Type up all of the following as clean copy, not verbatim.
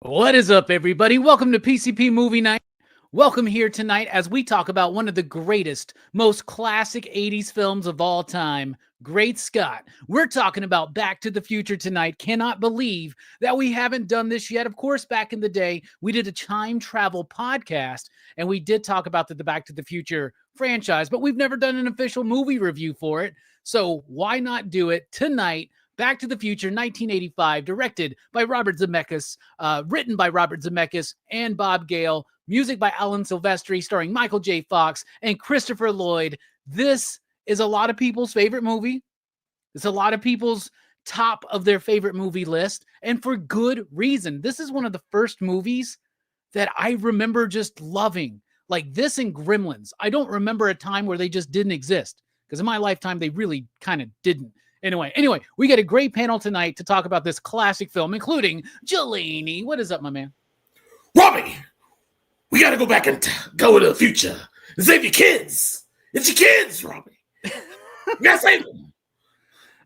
What is up, everybody? Welcome to PCP Movie Night. Welcome here tonight as we talk about one of the greatest, most classic 80s films of all time, Great Scott. We're talking about Back to the Future tonight. Cannot believe that we haven't done this yet. Of course, back in the day, we did a time travel podcast, and we did talk about the Back to the Future franchise, but we've never done an official movie review for it. So why not do it tonight? Back to the Future, 1985, directed by Robert Zemeckis, written by Robert Zemeckis and Bob Gale, music by Alan Silvestri, starring Michael J. Fox and Christopher Lloyd. This is a lot of people's favorite movie. It's a lot of people's top of their favorite movie list, and for good reason. This is one of the first movies that I remember just loving. Like this and Gremlins. I don't remember a time where they just didn't exist, because in my lifetime, they really kind of didn't. Anyway, we got a great panel tonight to talk about this classic film, including Jelani. What is up, my man? Robbie, we got to go back and go to the future and save your kids. It's your kids, Robbie. You got to save them.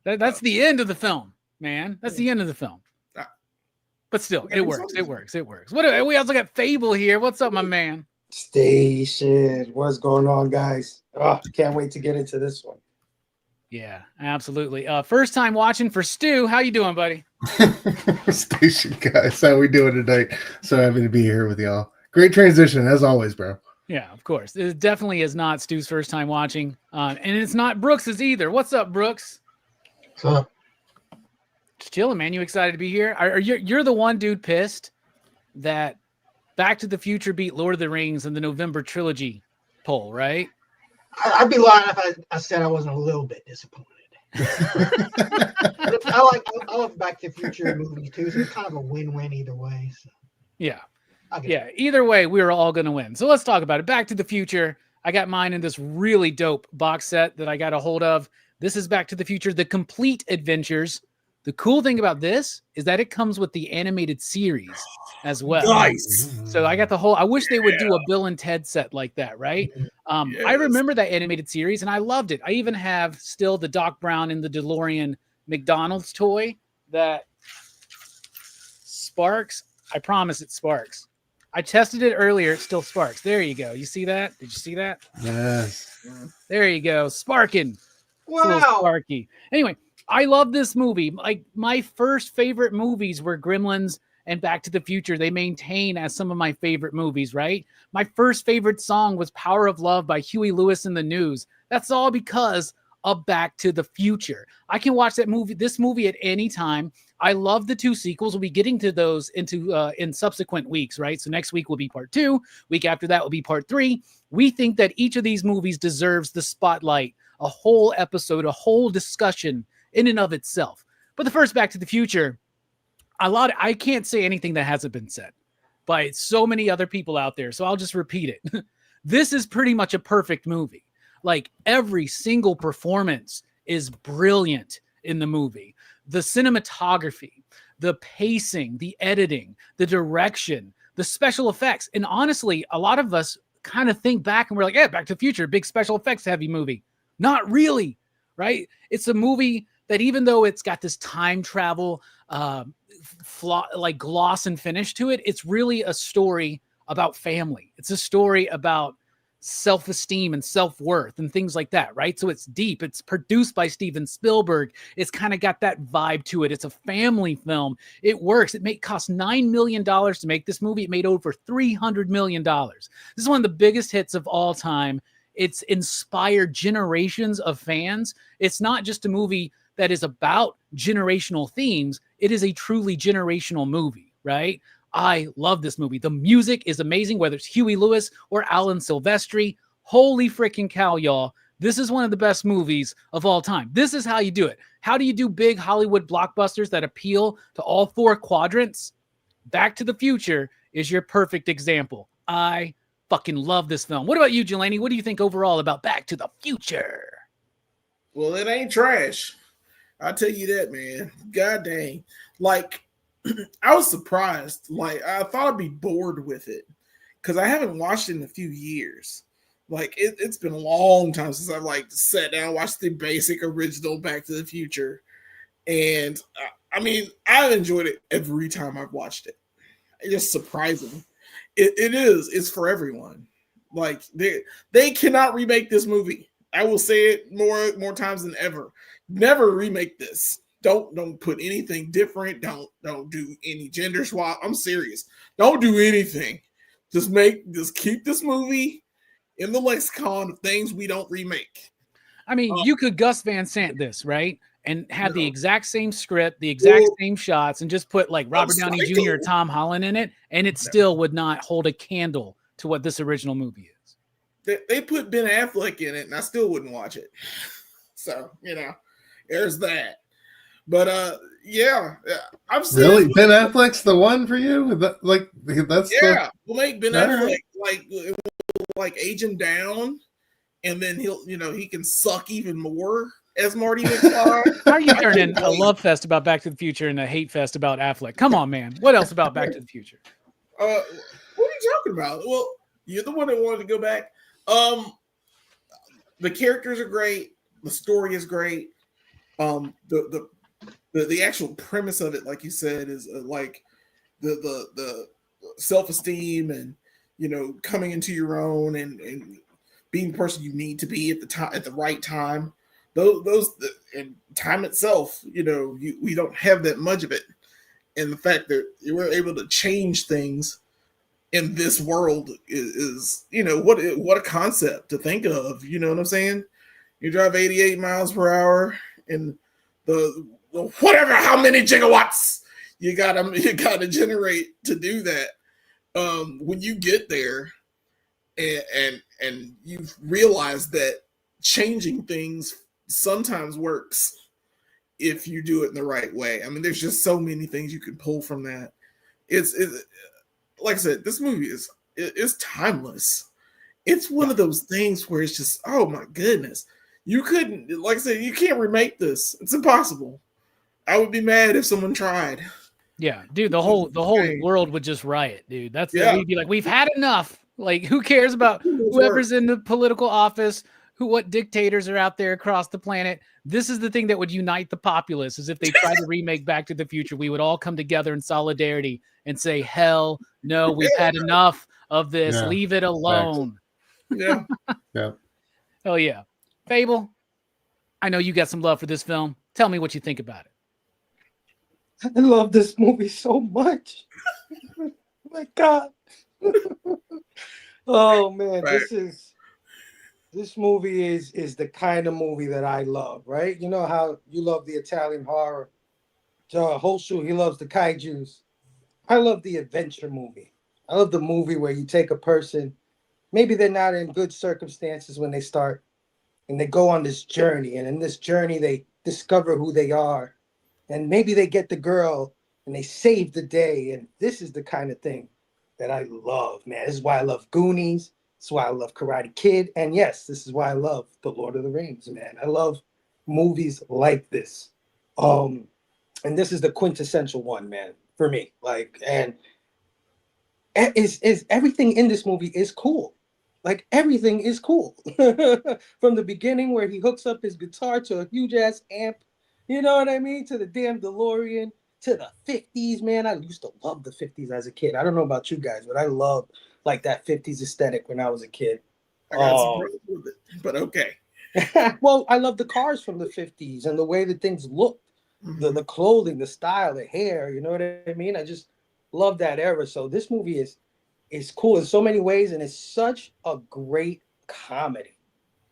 That's the end of the film, man. That's the end of the film. But still, it works. What? We also got Fable here. What's up, my man? Station. What's going on, guys? Oh, can't wait to get into this one. Yeah, absolutely. First time watching for Stu. How you doing, buddy? Station guys, how we doing tonight? So happy to be here with y'all. Great transition as always, bro. Yeah, of course. It definitely is not Stu's first time watching, and it's not Brooks's either. What's up, Brooks? What's up? Just chilling, man. You excited to be here? You're the one dude pissed that Back to the Future beat Lord of the Rings in the November trilogy poll, right? I'd be lying if I said I wasn't a little bit disappointed. I love Back to the Future movies too, so it's kind of a win-win either way. So. Yeah. Either way, we were all going to win. So let's talk about it. Back to the Future. I got mine in this really dope box set that I got a hold of. This is Back to the Future, The Complete Adventures. The cool thing about this is that it comes with the animated series as well. Nice. So I got the whole, I wish they would do a Bill and Ted set like that, right? Yes. I remember that animated series and I loved it. I even have still the Doc Brown and the DeLorean McDonald's toy that sparks. I promise it sparks. I tested it earlier. It still sparks. There you go. You see that? Did you see that? Yes. There you go. Sparking. Wow. Sparky. Anyway, I love this movie. Like my first favorite movies were Gremlins and Back to the Future. They maintain as some of my favorite movies, right? My first favorite song was Power of Love by Huey Lewis and the News. That's all because of Back to the Future. I can watch this movie at any time. I love the two sequels. We'll be getting to those in subsequent weeks, right? So next week will be part 2. Week after that will be part 3. We think that each of these movies deserves the spotlight, a whole episode, a whole discussion in and of itself. But the first Back to the Future, I can't say anything that hasn't been said by so many other people out there. So I'll just repeat it. This is pretty much a perfect movie. Like every single performance is brilliant in the movie. The cinematography, the pacing, the editing, the direction, the special effects. And honestly, a lot of us kind of think back and we're like, yeah, Back to the Future, big special effects heavy movie. Not really, right? It's a movie that even though it's got this time travel like gloss and finish to it, it's really a story about family. It's a story about self-esteem and self-worth and things like that, right? So it's deep. It's produced by Steven Spielberg. It's kind of got that vibe to it. It's a family film. It works. It cost $9 million to make this movie. It made over $300 million. This is one of the biggest hits of all time. It's inspired generations of fans. It's not just a movie that is about generational themes. It is a truly generational movie, right? I love this movie. The music is amazing, whether it's Huey Lewis or Alan Silvestri. Holy freaking cow, y'all. This is one of the best movies of all time. This is how you do it. How do you do big Hollywood blockbusters that appeal to all four quadrants? Back to the Future is your perfect example. I fucking love this film. What about you, Jelani? What do you think overall about Back to the Future? Well, it ain't trash. I'll tell you that, man. God dang. Like, I was surprised. Like, I thought I'd be bored with it because I haven't watched it in a few years. Like, it's been a long time since I've like sat down and watched the basic original Back to the Future. And I mean, I've enjoyed it every time I've watched it. It's just surprising. It is. It's for everyone. Like, they cannot remake this movie. I will say it more times than ever. Never remake this. Don't put anything different. Don't do any gender swap. I'm serious. Don't do anything. Just keep this movie in the lexicon of things we don't remake. I mean, you could Gus Van Sant this, right? And have the exact same script, the exact same shots, and just put like Robert Downey Jr. or Tom Holland in it, and it still would not hold a candle to what this original movie is. They put Ben Affleck in it, and I still wouldn't watch it. So, there's that. But yeah, I've seen really Ben Affleck's the one for you. We'll make Ben Affleck like age him down, and then he can suck even more as Marty McFly. How are you turning a love fest about Back to the Future and a hate fest about Affleck? Come on, man. What else about Back to the Future? What are you talking about? Well, you're the one that wanted to go back. The characters are great. The story is great. The actual premise of it, like you said, is like the self-esteem and coming into your own and being the person you need to be at the right time. Those and time itself, we don't have that much of it, and the fact that you were able to change things in this world is what a concept to think of. You know what I'm saying? You drive 88 miles per hour and the whatever, how many gigawatts you gotta generate to do that. When you get there and you realize that changing things sometimes works if you do it in the right way. I mean, there's just so many things you can pull from that. It's like I said, this movie is timeless. It's one of those things where it's just, oh my goodness, you couldn't, like I said, you can't remake this. It's impossible. I would be mad if someone tried. Yeah, dude, the whole world would just riot, dude. We'd be like, we've had enough. Like, who cares about whoever's in the political office, what dictators are out there across the planet? This is the thing that would unite the populace, is if they try to remake Back to the Future, we would all come together in solidarity and say, hell no, we've had enough of this. Yeah. Leave it alone. Yeah. Yeah. Oh yeah. Fable, I know you got some love for this film. Tell me what you think about it. I love this movie so much. Oh my God. Oh man, right. This movie is the kind of movie that I love, right? You know how you love the Italian horror. Hoshu, he loves the kaijus. I love the adventure movie. I love the movie where you take a person, maybe they're not in good circumstances when they start, and they go on this journey, and in this journey they discover who they are, and maybe they get the girl and they save the day. And this is the kind of thing that I love, man. This is why I love Goonies. This is why I love Karate Kid. And yes, this is why I love The Lord of the Rings, man. I love movies like this. and this is the quintessential one, man, for me. Like, and is everything in this movie is cool. Like everything is cool. From the beginning where he hooks up his guitar to a huge ass amp, you know what I mean? To the damn DeLorean, to the 50s, man. I used to love the 50s as a kid. I don't know about you guys, but I loved like that 50s aesthetic when I was a kid. I got some problems with it, but okay. Well, I love the cars from the 50s and the way that things looked, the clothing, the style, the hair, you know what I mean? I just love that era. So this movie is cool in so many ways, and it's such a great comedy.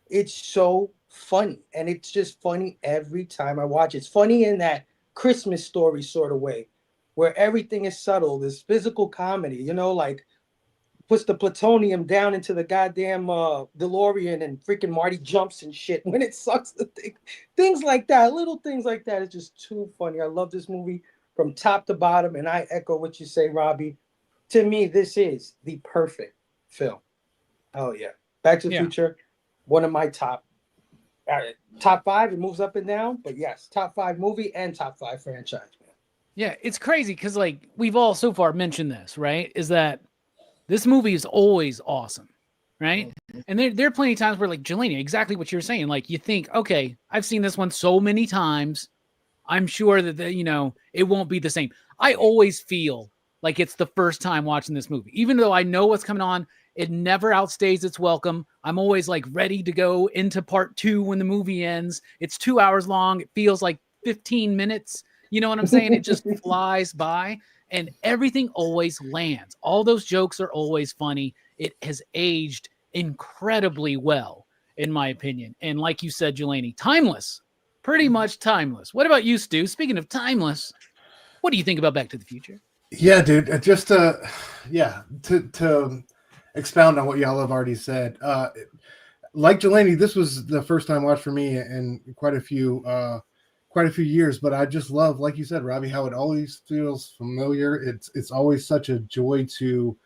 It's so funny, and it's just funny every time I watch it. It's funny in that Christmas Story sort of way, where everything is subtle. This physical comedy, you know, like puts the plutonium down into the goddamn DeLorean, and freaking Marty jumps and shit when it sucks the thing. Things like that, little things like that is just too funny. I love this movie from top to bottom, and I echo what you say, Robbie. To me, this is the perfect film. Oh yeah, Back to the Future, one of my top 5. It moves up and down, but yes, top 5 movie and top 5 franchise, man. Yeah, it's crazy because like we've all so far mentioned this, right? Is that this movie is always awesome, right? And there are plenty of times where, like, Jelena, exactly what you're saying, like, you think, okay, I've seen this one so many times, I'm sure that, it won't be the same. I always feel like it's the first time watching this movie. Even though I know what's coming on, it never outstays its welcome. I'm always, like, ready to go into part 2 when the movie ends. It's 2 hours long. It feels like 15 minutes. You know what I'm saying? It just flies by. And everything always lands. All those jokes are always funny. It has aged incredibly well, in my opinion. And like you said, Jelani, timeless. Pretty much timeless. What about you, Stu? Speaking of timeless, what do you think about Back to the Future? Yeah, dude. Just to expound on what y'all have already said. Like Jelani, this was the first time watch for me in quite a few years, but I just love, like you said, Robbie, how it always feels familiar. It's always such a joy to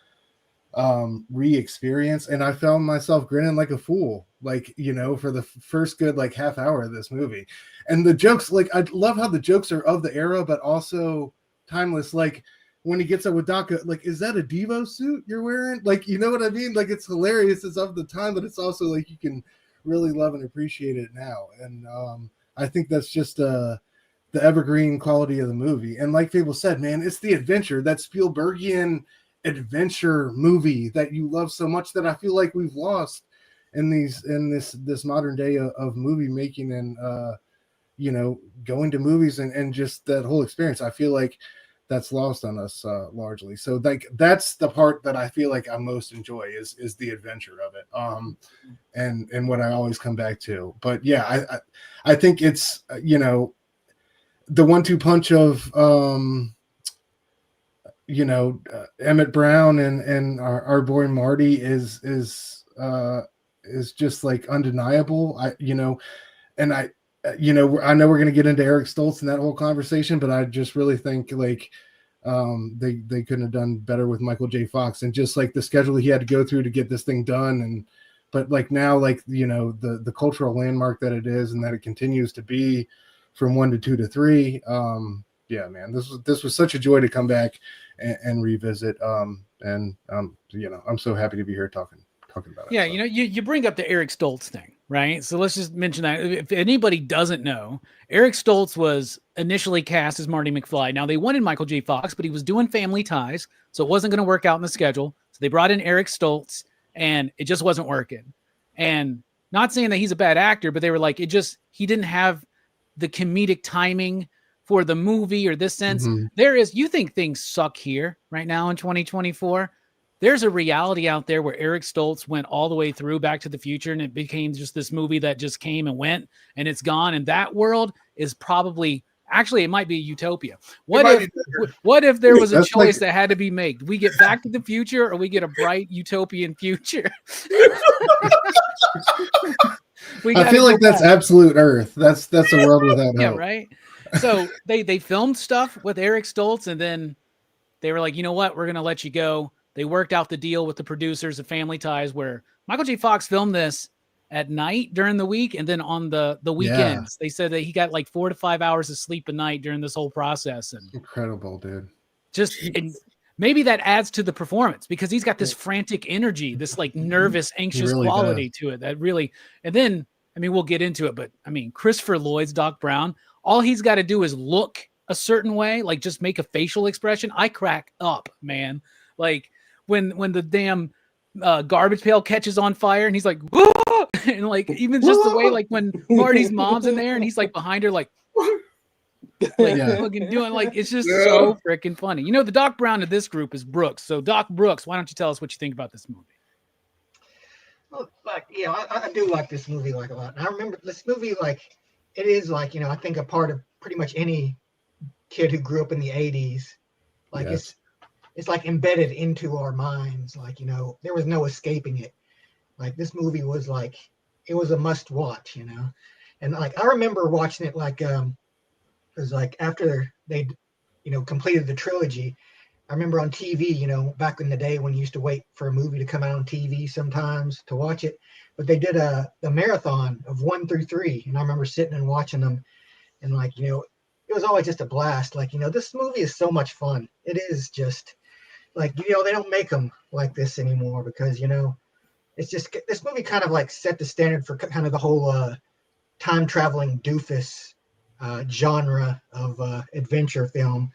re-experience, and I found myself grinning like a fool, like, for the first good like half hour of this movie. And the jokes, like, I love how the jokes are of the era but also timeless. Like when he gets up with Daka, like, is that a Devo suit you're wearing? Like, you know what I mean? Like, it's hilarious, it's of the time, but it's also like you can really love and appreciate it now. And I think that's just the evergreen quality of the movie. And like Fable said, man, it's the adventure, that Spielbergian adventure movie that you love so much that I feel like we've lost in this modern day of movie making and going to movies and just that whole experience. I feel like that's lost on us largely. So like that's the part that I feel like I most enjoy is the adventure of it. And what I always come back to. But yeah, I think it's the 1-2 punch of Emmett Brown and our boy Marty is just like undeniable. I know we're going to get into Eric Stoltz in that whole conversation, but I just really think like they couldn't have done better with Michael J. Fox, and just like the schedule he had to go through to get this thing done. But like now, like, the cultural landmark that it is and that it continues to be from 1 to 2 to 3. Yeah, man, this was such a joy to come back and revisit. I'm so happy to be here talking about it. Yeah, so. You bring up the Eric Stoltz thing, right? So let's just mention that. If anybody doesn't know, Eric Stoltz was initially cast as Marty McFly. Now, they wanted Michael J. Fox, but he was doing Family Ties, so it wasn't going to work out in the schedule. So they brought in Eric Stoltz, and it just wasn't working. And not saying that he's a bad actor, but they were like, he didn't have the comedic timing for the movie or this sense. Mm-hmm. You think things suck here right now in 2024. There's a reality out there where Eric Stoltz went all the way through Back to the Future, and it became just this movie that just came and went and it's gone. And that world is probably, actually, it might be a utopia. What if there was a choice that had to be made? We get Back to the Future or we get a bright utopian future? I feel like that's absolute Earth. That's a world without hope. Yeah, right. So they filmed stuff with Eric Stoltz, and then they were like, you know what? We're going to let you go. They worked out the deal with the producers of Family Ties where Michael J. Fox filmed this, at night during the week, and then on the weekends. They said that he got like 4 to 5 hours of sleep a night during this whole process, and Incredible, dude. and maybe that adds to the performance because he's got this frantic energy, this like nervous, anxious really quality to it that really. And then, I mean, we'll get into it, but I mean, Christopher Lloyd's Doc Brown, all he's got to do is look a certain way, like just make a facial expression. I crack up, man. Like when the damn garbage pail catches on fire and he's like, whoa! And like even just the way like when Marty's mom's in there and he's like behind her like fucking doing like it's just so freaking funny. You know, the Doc Brown of this group is Brooks. So Doc Brooks, why don't you tell us what you think about this movie? Well, like, I do like this movie like a lot. And I remember this movie like it is like, I think a part of pretty much any kid who grew up in the 80s. Like it's like embedded into our minds. Like, there was no escaping it. Like this movie was like it was a must watch, And like I remember watching it like it was like after they completed the trilogy. I remember on TV, back in the day when you used to wait for a movie to come out on TV sometimes to watch it, but they did a marathon of 1 through 3, and I remember sitting and watching them, and like it was always just a blast. Like this movie is so much fun. It is just like they don't make them like this anymore because it's just this movie kind of like set the standard for kind of the whole time traveling doofus genre of adventure film.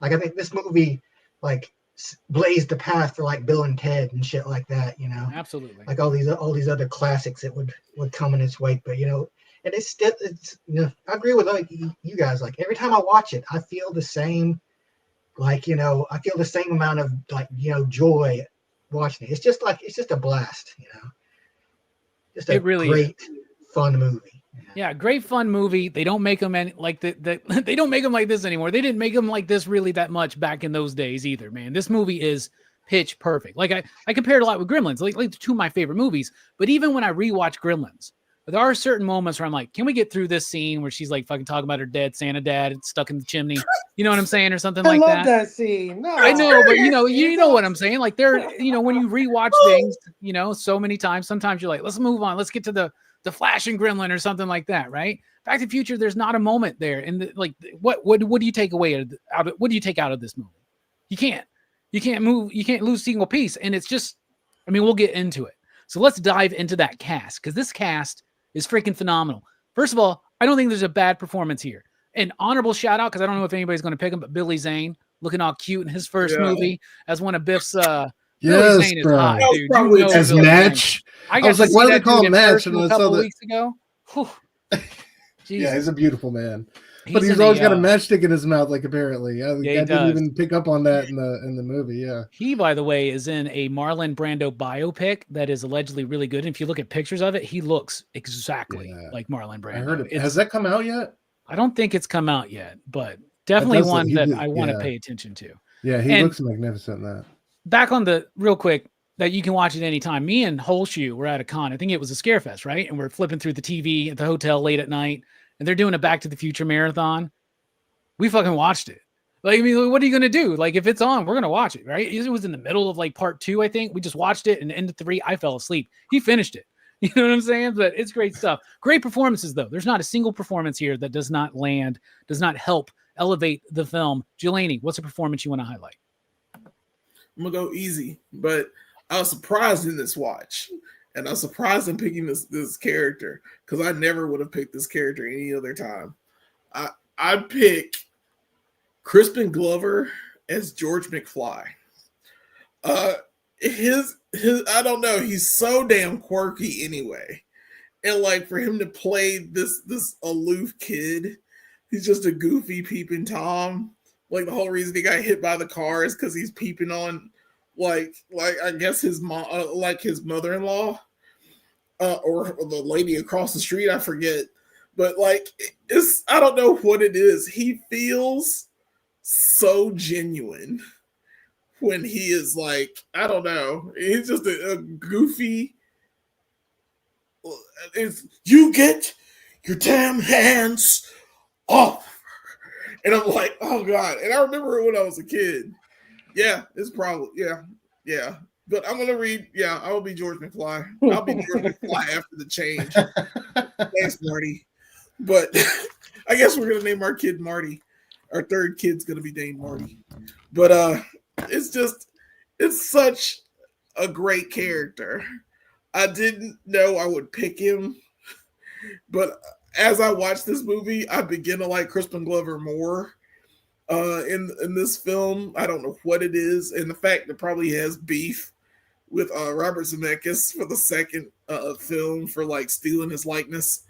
Like I think this movie like blazed the path for like Bill and Ted and shit like that, Absolutely. like all these other classics that would come in its wake. But and it's still I agree with like you guys. Like every time I watch it, I feel the same. Like I feel the same amount of like joy watching it. It's just a blast. Just a great fun movie. Yeah, great fun movie. They don't make them like they don't make them like this anymore. They didn't make them like this really that much back in those days either, man. This movie is pitch perfect. Like I compared a lot with Gremlins, like two of my favorite movies. But even when I rewatch Gremlins, there are certain moments where I'm like, can we get through this scene where she's like fucking talking about her dead Santa dad stuck in the chimney? You know what I'm saying, or something like that. I love that scene. No, I know, but you know what I'm saying. Like when you rewatch things, so many times, sometimes you're like, let's move on. Let's get to the Flash and Gremlin or something like that, right? Back to the Future, there's not a moment there. And what do you take away what do you take out of this movie? You can't move, you can't lose single piece. And it's just, I mean, we'll get into it. So let's dive into that cast because this cast is freaking phenomenal. First of all, I don't think there's a bad performance here. An honorable shout out because I don't know if anybody's going to pick him, but Billy Zane looking all cute in his first movie as one of Biff's. Billy Zane is hot, dude. As Match. I was like, why do they call him Match? And a couple weeks ago. Yeah, he's a beautiful man. But he's always got a matchstick in his mouth, like apparently. I didn't even pick up on that in the movie. Yeah. He, by the way, is in a Marlon Brando biopic that is allegedly really good. And if you look at pictures of it, he looks exactly like Marlon Brando. I heard it. Has that come out yet? I don't think it's come out yet, but definitely one that I want to pay attention to. Yeah, he looks magnificent in that. Back on the real quick that you can watch at any time. Me and Holshoe were at a con. I think it was a Scarefest, right? And we're flipping through the TV at the hotel late at night, and they're doing a Back to the Future marathon. We fucking watched it. Like, I mean, what are you gonna do? Like, if it's on, we're gonna watch it, right? It was in the middle of like part 2, I think. We just watched it, and end of 3, I fell asleep. He finished it. You know what I'm saying? But it's great stuff. Great performances, though. There's not a single performance here that does not land, does not help elevate the film. Jelani, what's a performance you want to highlight? I'm gonna go easy, but I was surprised in this watch, and I was surprised in picking this character because I never would have picked this character any other time. I pick Crispin Glover as George McFly. His I don't know, he's so damn quirky anyway, and like for him to play this aloof kid, he's just a goofy peeping Tom. Like the whole reason he got hit by the car is because he's peeping on, like I guess his mom, like his mother-in-law, or the lady across the street. I forget, but like it's I don't know what it is. He feels so genuine when he is like I don't know. He's just a goofy. It's you get your damn hands off. And I'm like, oh God. And I remember when I was a kid. Yeah, it's probably, yeah. But I'm gonna read. Yeah, I will be George McFly. I'll be George McFly after the change. Thanks, Marty. But I guess we're gonna name our kid Marty. Our third kid's gonna be named Marty. But it's such a great character. I didn't know I would pick him, but as I watch this movie, I begin to like Crispin Glover more. In this film, I don't know what it is, and the fact that probably has beef with Robert Zemeckis for the second film for like stealing his likeness.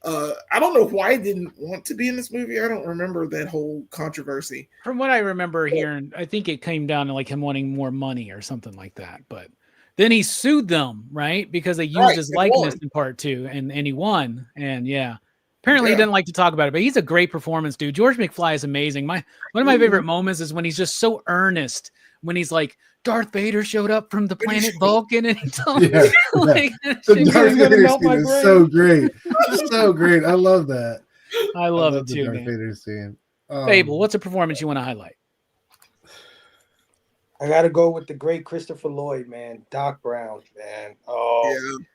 I don't know why he didn't want to be in this movie. I don't remember that whole controversy. From what I remember hearing, I think it came down to like him wanting more money or something like that. But then he sued them, right? Because they used his likeness in part 2, and he won. And yeah. Apparently he didn't like to talk about it, but he's a great performance, dude. George McFly is amazing. One of my favorite moments is when he's just so earnest, when he's like, Darth Vader showed up from the planet Vulcan, and he told me, like, the Darth Vader scene is so great. So great. I love that. I love it the too, Darth man. Vader scene. Fable, what's a performance you want to highlight? I got to go with the great Christopher Lloyd, man. Doc Brown, man. Oh, yeah.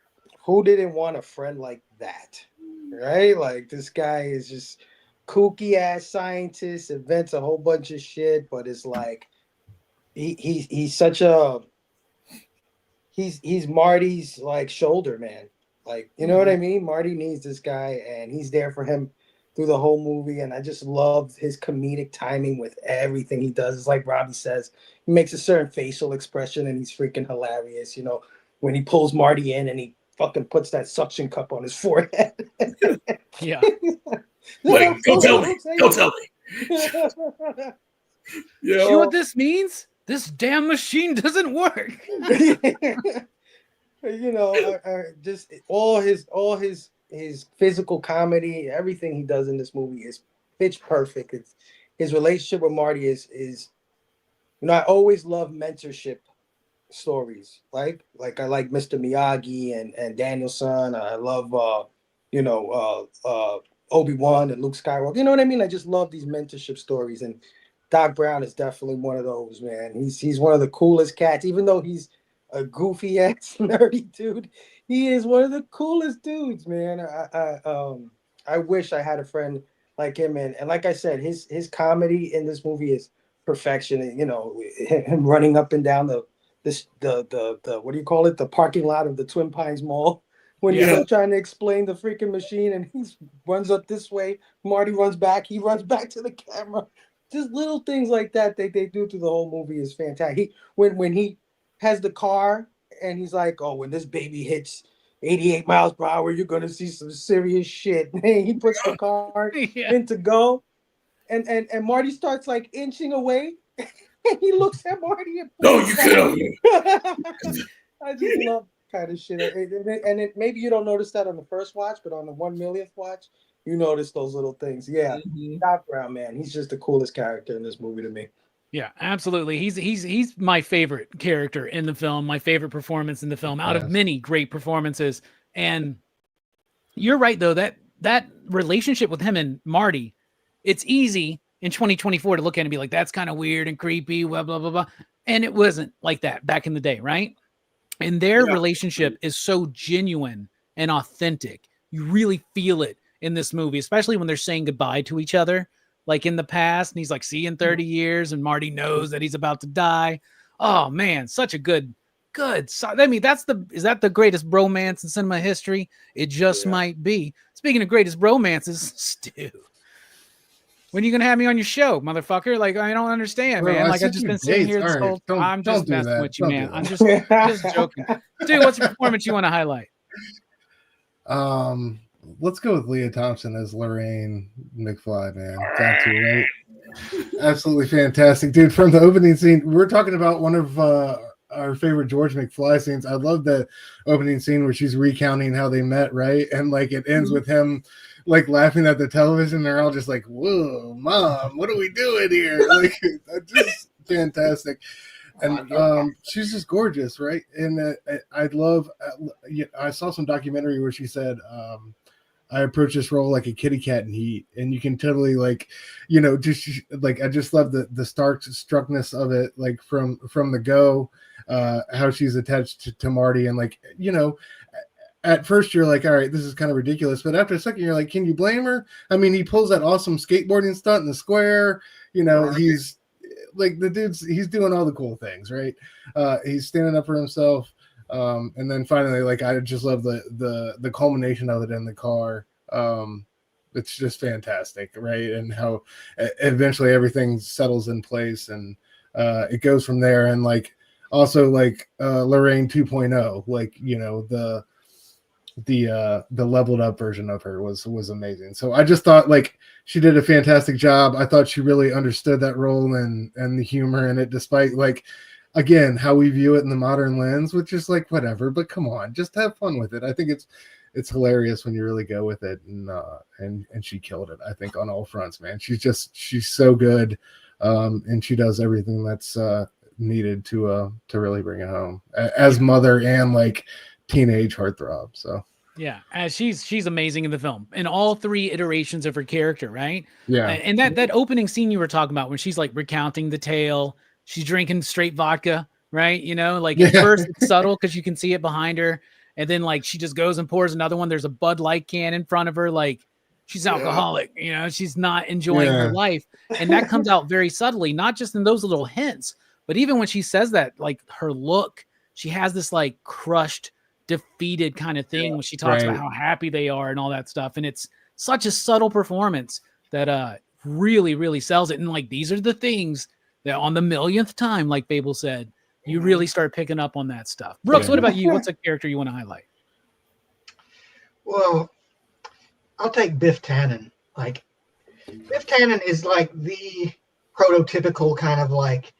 Who didn't want a friend like that? Right? Like, this guy is just kooky ass scientist, invents a whole bunch of shit, but it's like he's such a he's Marty's like shoulder man. Like, you know what I mean? Marty needs this guy, and he's there for him through the whole movie. And I just love his comedic timing with everything he does. It's like Robbie says, he makes a certain facial expression, and he's freaking hilarious. You know, when he pulls Marty in and he fucking puts that suction cup on his forehead. Yeah. Wait, don't tell me. Don't tell me. You know what this means? This damn machine doesn't work. You know, just all his physical comedy, everything he does in this movie is pitch perfect. It's his relationship with Marty is you know, I always love mentorship stories. Like I like Mr. Miyagi and Danielson. I love Obi-Wan and Luke Skywalker. You know what I mean? I just love these mentorship stories, and Doc Brown is definitely one of those, man. He's one of the coolest cats, even though he's a goofy ass nerdy dude. He is one of the coolest dudes, man. I wish I had a friend like him, and like I said, his comedy in this movie is perfection. And, you know, him running up and down the what do you call it? The parking lot of the Twin Pines Mall when you're trying to explain the freaking machine, and he runs up this way, Marty runs back, he runs back to the camera. Just little things like that they do through the whole movie is fantastic. When he has the car and he's like, oh, when this baby hits 88 miles per hour, you're gonna see some serious shit. And he puts the car into go, and Marty starts like inching away. And he looks at Marty and no, you couldn't. I just love kind of shit. And maybe you don't notice that on the first watch, but on the 1 millionth watch, you notice those little things. Yeah, Doc Brown, man, he's just the coolest character in this movie to me. Yeah, absolutely. He's my favorite character in the film, my favorite performance in the film, out of many great performances. And you're right, though, that relationship with him and Marty, it's easy in 2024 to look at it and be like, that's kind of weird and creepy, blah, blah, blah, blah. And it wasn't like that back in the day, right? And their relationship is so genuine and authentic. You really feel it in this movie, especially when they're saying goodbye to each other, like in the past. And he's like, see you in 30 years. And Marty knows that he's about to die. Oh, man, such a good. I mean, is that the greatest bromance in cinema history? It just might be. Speaking of greatest bromances, Stu, when are you going to have me on your show, motherfucker? Like, I don't understand, man. Like, I've just been sitting here this whole time. I'm just messing with you, man. I'm just joking. Dude, what's a performance you want to highlight? Let's go with Leah Thompson as Lorraine McFly, man. Got to, right? Absolutely fantastic. Dude, from the opening scene, we're talking about one of our favorite George McFly scenes. I love the opening scene where she's recounting how they met, right? And like it ends with him like laughing at the television. They're all just like, whoa, Mom, what are we doing here? Like, just fantastic. And she's just gorgeous, right? And I saw some documentary where she said I approach this role like a kitty cat in heat, and you can totally like, you know, just like I just love the struckness of it, like from the go, how she's attached to Marty, and like, you know, at first you're like, all right, this is kind of ridiculous, but after a second you're like, can you blame her? I mean, he pulls that awesome skateboarding stunt in the square, you know, he's like he's doing all the cool things, right? He's standing up for himself. And then finally, like, I just love the culmination of it in the car. It's just fantastic, right? And how eventually everything settles in place, and it goes from there. And like also like Lorraine 2.0, like, you know, the leveled up version of her was amazing. So I just thought like she did a fantastic job. I thought she really understood that role and the humor in it, despite like, again, how we view it in the modern lens, which is like whatever, but come on, just have fun with it. I think it's hilarious when you really go with it, and she killed it, I think, on all fronts, man. She's so good, and she does everything that's needed to really bring it home as mother and like teenage heartthrob. So yeah, she's amazing in the film in all three iterations of her character, right? Yeah, and that opening scene you were talking about when she's like recounting the tale. She's drinking straight vodka, right? You know, like at first it's subtle because you can see it behind her. And then like she just goes and pours another one. There's a Bud Light can in front of her. Like she's alcoholic, you know, she's not enjoying her life. And that comes out very subtly, not just in those little hints, but even when she says that, like her look, she has this like crushed, defeated kind of thing when she talks about how happy they are and all that stuff. And it's such a subtle performance that really, really sells it. And like, these are the things that on the millionth time, like Babel said, you really start picking up on that stuff. Brooks, what about you? What's a character you want to highlight? Well, I'll take Biff Tannen. Like, Biff Tannen is like the prototypical kind of like,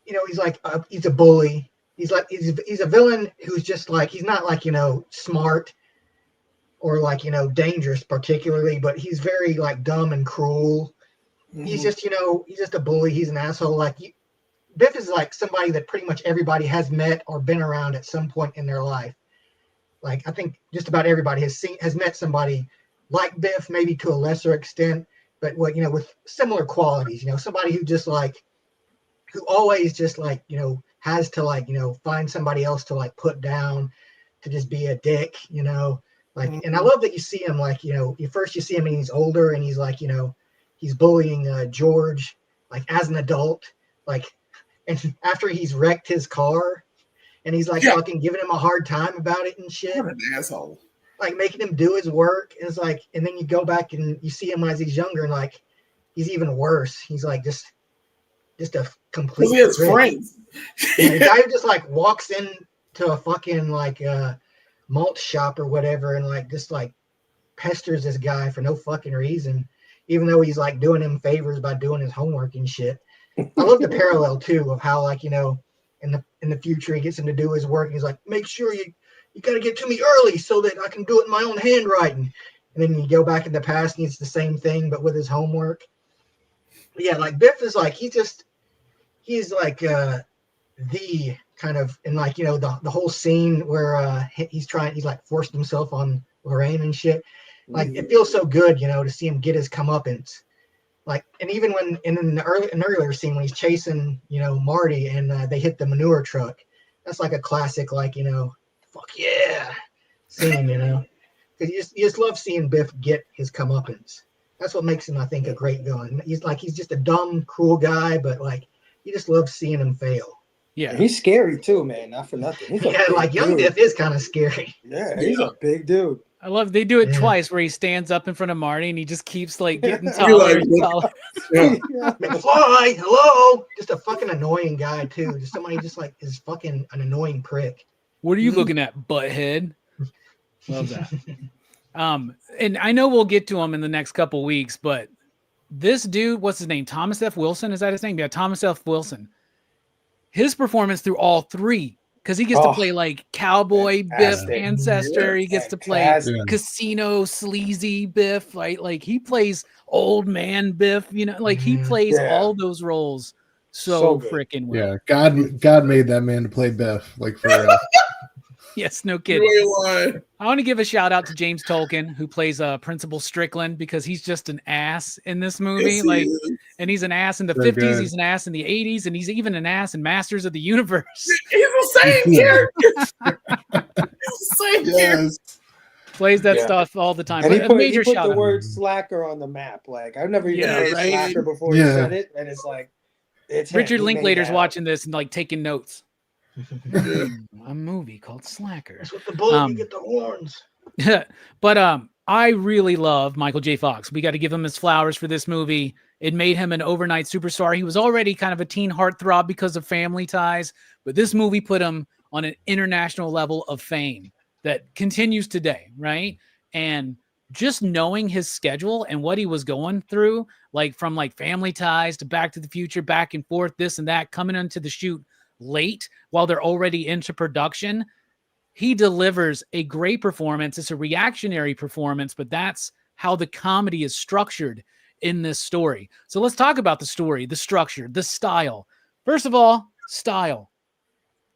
you know, he's like, he's a bully. He's like, he's a villain who's just like, he's not like, you know, smart or like, you know, dangerous particularly, but he's very like dumb and cruel. He's just, you know, he's just a bully. He's an asshole. Like Biff is like somebody that pretty much everybody has met or been around at some point in their life. Like I think just about everybody has met somebody like Biff, maybe to a lesser extent, but what, you know, with similar qualities. You know, somebody who just like, who always just like, you know, has to like, you know, find somebody else to like put down, to just be a dick, you know, like. And I love that you see him like, you know, first you see him and he's older and he's like, you know, he's bullying George, like as an adult, like, and after he's wrecked his car, and he's like fucking giving him a hard time about it and shit. What an asshole! Like making him do his work. And it's like, and then you go back and you see him as he's younger, and like he's even worse. He's like just a complete. He has friends. And the guy who just like walks into a fucking like malt shop or whatever, and like just like pesters this guy for no fucking reason. Even though he's like doing him favors by doing his homework and shit. I love the parallel too of how like, you know, in the future he gets him to do his work and he's like, make sure you got to get to me early so that I can do it in my own handwriting. And then you go back in the past and it's the same thing but with his homework. But yeah, like Biff is like he's like the kind of, and like, you know, the whole scene where he's like forced himself on Lorraine and shit. Like it feels so good, you know, to see him get his comeuppance. Like, and even when in an earlier scene when he's chasing, you know, Marty and they hit the manure truck, that's like a classic, like, you know, fuck yeah scene, you know, because you just love seeing Biff get his comeuppance. That's what makes him, I think, a great villain. He's just a dumb, cruel guy, but like you just love seeing him fail. Yeah, he's scary too, man. Not for nothing. Yeah, like young Biff is kind of scary. Yeah, he's a big dude. I love they do it twice where he stands up in front of Marty and he just keeps like getting taller and taller. McFly, hello. Just a fucking annoying guy too. Just somebody just like is fucking an annoying prick. What are you looking at, butthead? Love that. And I know we'll get to him in the next couple weeks, but this dude, what's his name? Thomas F. Wilson? Is that his name? Yeah, Thomas F. Wilson. His performance through all three. Because he gets to play like cowboy Biff ancestor. He gets to play casino sleazy Biff. Like he plays old man Biff. You know, like he plays all those roles so freaking well. Yeah, God made that man to play Biff. Like for Yes, no You kidding. ain't lying. I want to give a shout out to James Tolkien, who plays Principal Strickland, because he's just an ass in this movie. Yes, he Like, is. and he's an ass in the So 50s, good. he's an ass in the 80s, and he's even an ass in Masters of the Universe. He's the same character. He's the same character. Yes. Plays that Yeah. stuff all the time. And But he a put major the shout out. word slacker on the map. Like I've never even Yeah, heard right. slacker before you Yeah. said it, and it's like it's him. Richard He made Linklater's that watching this and like taking notes. Yeah. A movie called Slacker. That's what the bullet, you get the horns. But I really love Michael J. Fox. We got to give him his flowers for this movie. It made him an overnight superstar. He was already kind of a teen heartthrob because of Family Ties, but this movie put him on an international level of fame that continues today, right? And just knowing his schedule and what he was going through, like from like Family Ties to Back to the Future, back and forth, this and that, coming into the shoot late while they're already into production, he delivers a great performance. It's a reactionary performance, but that's how the comedy is structured in this story. So let's talk about the story, the structure, the style. First of all, style.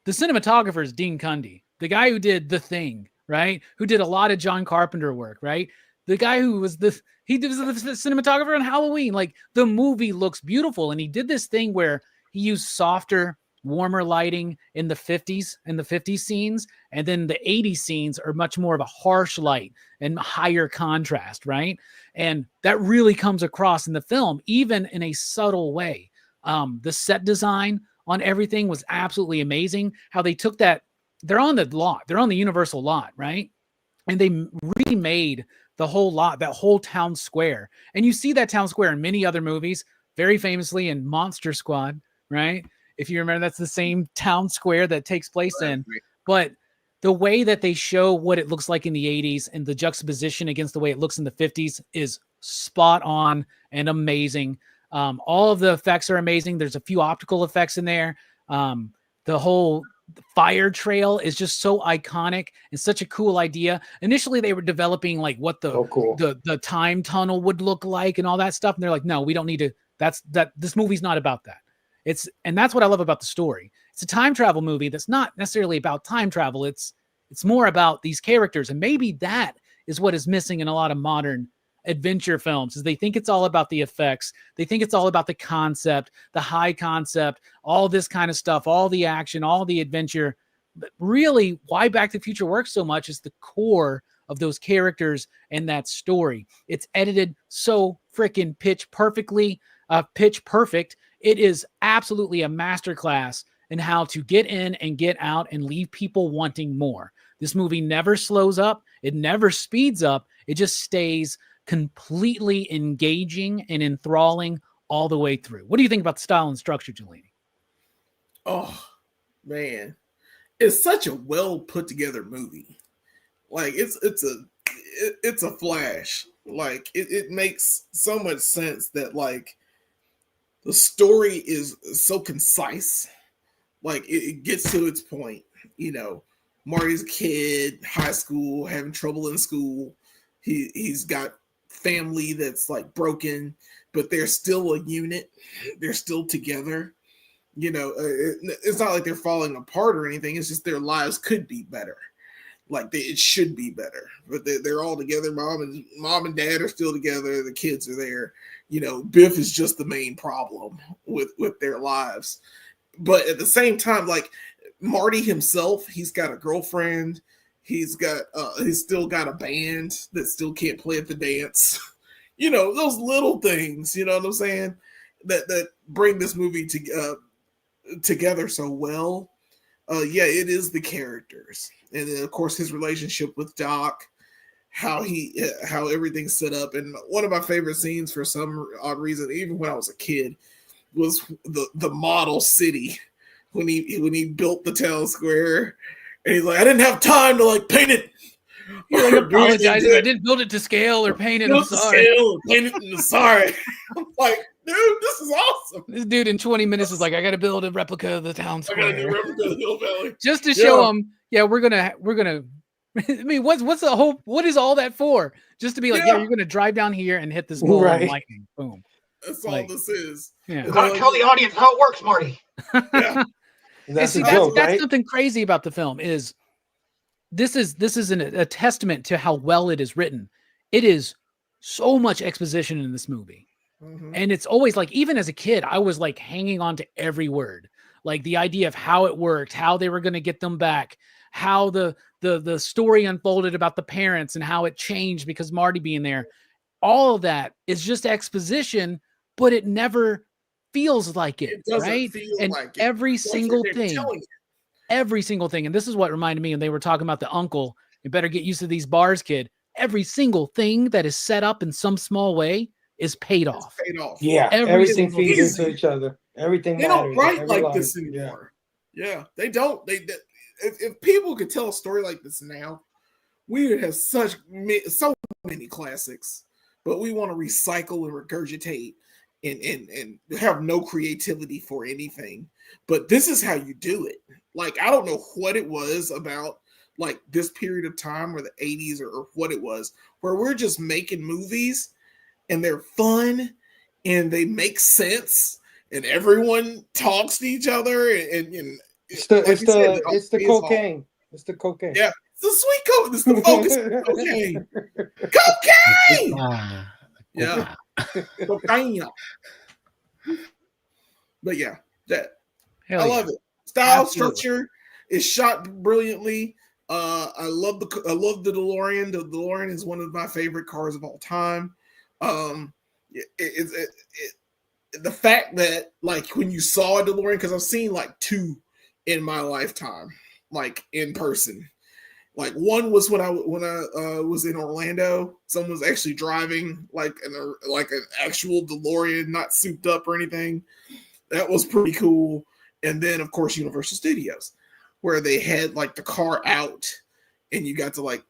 The cinematographer is Dean Cundey, the guy who did The Thing, right? Who did a lot of John Carpenter work, right? The guy who was the cinematographer on Halloween. Like, the movie looks beautiful. And he did this thing where he used softer, warmer lighting in the 50s and the 50s scenes. And then the 80s scenes are much more of a harsh light and higher contrast, right? And that really comes across in the film, even in a subtle way. The set design on everything was absolutely amazing. How they took that, they're on the lot, they're on the Universal lot, right? And they remade the whole lot, that whole town square. And you see that town square in many other movies, very famously in Monster Squad, right? If you remember, that's the same town square that takes place in. But the way that they show what it looks like in the 80s and the juxtaposition against the way it looks in the 50s is spot on and amazing. All of the effects are amazing. There's a few optical effects in there. The whole fire trail is just so iconic and such a cool idea. Initially, they were developing like what the time tunnel would look like and all that stuff. And they're like, no, we don't need to. This movie's not about that. And that's what I love about the story. It's a time travel movie that's not necessarily about time travel. It's more about these characters. And maybe that is what is missing in a lot of modern adventure films, is they think it's all about the effects. They think it's all about the concept, the high concept, all this kind of stuff, all the action, all the adventure. But really, why Back to the Future works so much is the core of those characters and that story. It's edited so freaking pitch perfect. It is absolutely a masterclass in how to get in and get out and leave people wanting more. This movie never slows up. It never speeds up. It just stays completely engaging and enthralling all the way through. What do you think about the style and structure, Jelini? Oh, man. It's such a well put together movie. Like, it's a flash. Like, it makes so much sense that, like, the story is so concise. Like, it gets to its point. You know, Marty's a kid, high school, having trouble in school. He's got family that's like broken, but they're still a unit. They're still together. You know, it's not like they're falling apart or anything. It's just their lives could be better. Like, it should be better, but they're all together. Mom and dad are still together. The kids are there. You know, Biff is just the main problem with their lives. But at the same time, like, Marty himself, he's got a girlfriend. He's still got a band that still can't play at the dance. You know, those little things, you know what I'm saying? That bring this movie together so well. Yeah, it is the characters. And then, of course, his relationship with Doc, how everything's set up. And one of my favorite scenes, for some odd reason, even when I was a kid, was the model city when he built the town square. And he's like, I didn't have time to like paint it. He's like apologizing. I didn't build it to scale or paint it. I'm sorry. I'm sorry. I'm like, dude, this is awesome. This dude in 20 minutes is like, I got to build a replica of the town I gotta do square. replica of the Hill Valley. Just to show him, yeah, we're gonna. I mean, what's the whole? What is all that for? Just to be like, yeah, you're gonna drive down here and hit this ball Right. and lightning, boom. That's all this is. Yeah. You gotta tell the audience how it works, Marty. Yeah. That's And see, a joke, that's right? something crazy about the film is this is a testament to how well it is written. It is so much exposition in this movie. And it's always like, even as a kid, I was like hanging on to every word, like the idea of how it worked, how they were going to get them back, how the story unfolded about the parents and how it changed because Marty being there. All of that is just exposition, but it never feels like it, right? And like every single thing, and this is what reminded me when they were talking about the uncle, you better get used to these bars, kid. Every single thing that is set up in some small way is paid off. Yeah, everything feeds into each other. Everything they matters. Don't write like this anymore. Yeah, they don't. If people could tell a story like this now, we would have so many classics. But we want to recycle and regurgitate and have no creativity for anything. But this is how you do it. Like, I don't know what it was about like this period of time or the 80s or what it was, where we're just making movies and they're fun and they make sense and everyone talks to each other and it's the cocaine. It's the cocaine. Yeah, it's the sweet coke. It's the focus. Cocaine. Cocaine. Yeah. Cocaine. But yeah, I love it. Style, structure is shot brilliantly. I love the DeLorean. The DeLorean is one of my favorite cars of all time. The fact that like when you saw a DeLorean, because I've seen like 2 in my lifetime, like in person. Like one was when I was in Orlando. Someone was actually driving like an actual DeLorean, not souped up or anything. That was pretty cool. And then of course Universal Studios, where they had like the car out and you got to like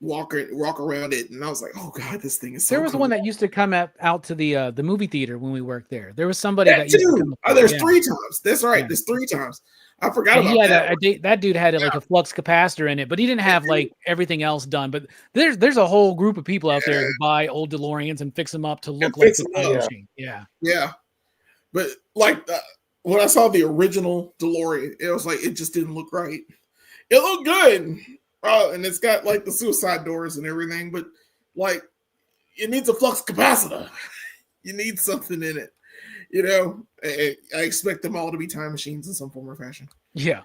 walk around it. And I was like, oh God, this thing is so There was cool. one that used to come out to the movie theater when we worked there. There was somebody that used to come there's 3 times. That's right. Yeah. There's 3 times. I forgot about that. That dude had like a flux capacitor in it, but he didn't have like everything else done. But there's a whole group of people out there who buy old DeLoreans and fix them up to look like the time machine. Yeah. But like when I saw the original DeLorean, it was like it just didn't look right. It looked good, and it's got like the suicide doors and everything, but like it needs a flux capacitor. You need something in it. You know, I expect them all to be time machines in some form or fashion. Yeah,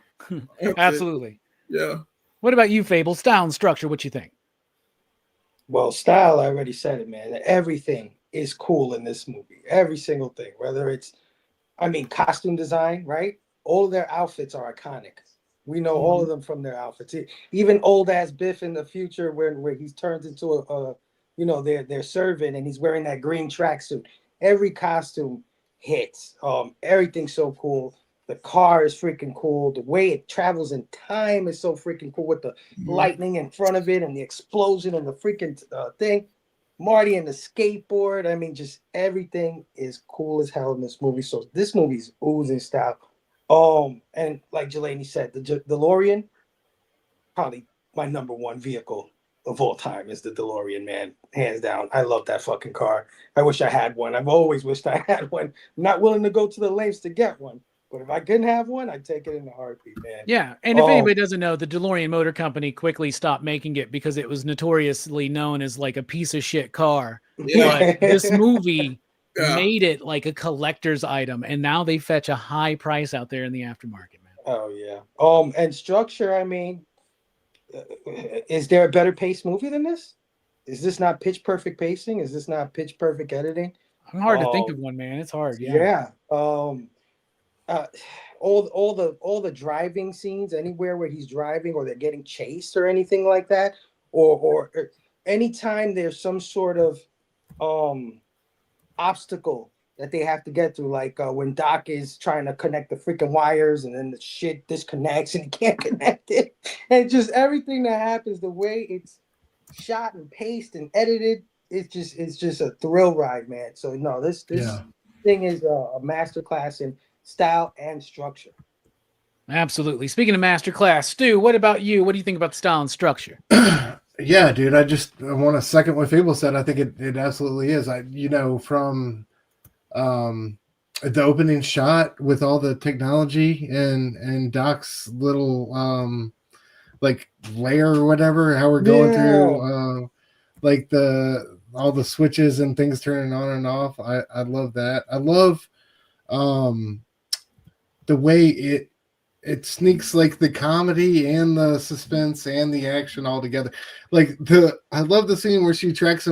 absolutely. Yeah. What about you, Fable? Style and structure, what you think? Well, style, I already said it, man. Everything is cool in this movie. Every single thing, whether it's, costume design, right? All of their outfits are iconic. We know all of them from their outfits. Even old ass Biff in the future, where he's turned into their servant and he's wearing that green tracksuit. Every costume hits. Everything's so cool. The car is freaking cool. The way it travels in time is so freaking cool with the lightning in front of it and the explosion and the freaking thing. Marty and the skateboard. Just everything is cool as hell in this movie. So this movie's oozing style. And like Jelani said, the DeLorean, probably my number 1 vehicle of all time is the DeLorean, man. Hands down. I love that fucking car. I wish I had one. I've always wished I had one. I'm not willing to go to the lengths to get one. But if I couldn't have one, I'd take it in a heartbeat, man. Yeah. And if anybody doesn't know, the DeLorean Motor Company quickly stopped making it because it was notoriously known as like a piece of shit car. Yeah. But this movie made it like a collector's item. And now they fetch a high price out there in the aftermarket, man. Oh, yeah. And structure, is there a better paced movie than this? Is this not pitch perfect pacing? Is this not pitch perfect editing? I'm hard to think of one, man. It's hard. Yeah. All the driving scenes, anywhere where he's driving or they're getting chased or anything like that, or anytime there's some sort of obstacle that they have to get through, like when Doc is trying to connect the freaking wires and then the shit disconnects and he can't connect it. And just everything that happens, the way it's shot and paced and edited, it's just a thrill ride, man. So no, this thing is a masterclass in style and structure. Absolutely. Speaking of masterclass, Stu, what about you? What do you think about style and structure? Yeah, dude, I want to second what Fable said. I think it absolutely is. From the opening shot with all the technology and Doc's little like layer or whatever, how we're going through like all the switches and things turning on and off. I love that. I love the way it sneaks like the comedy and the suspense and the action all together. Like I love the scene where she tracks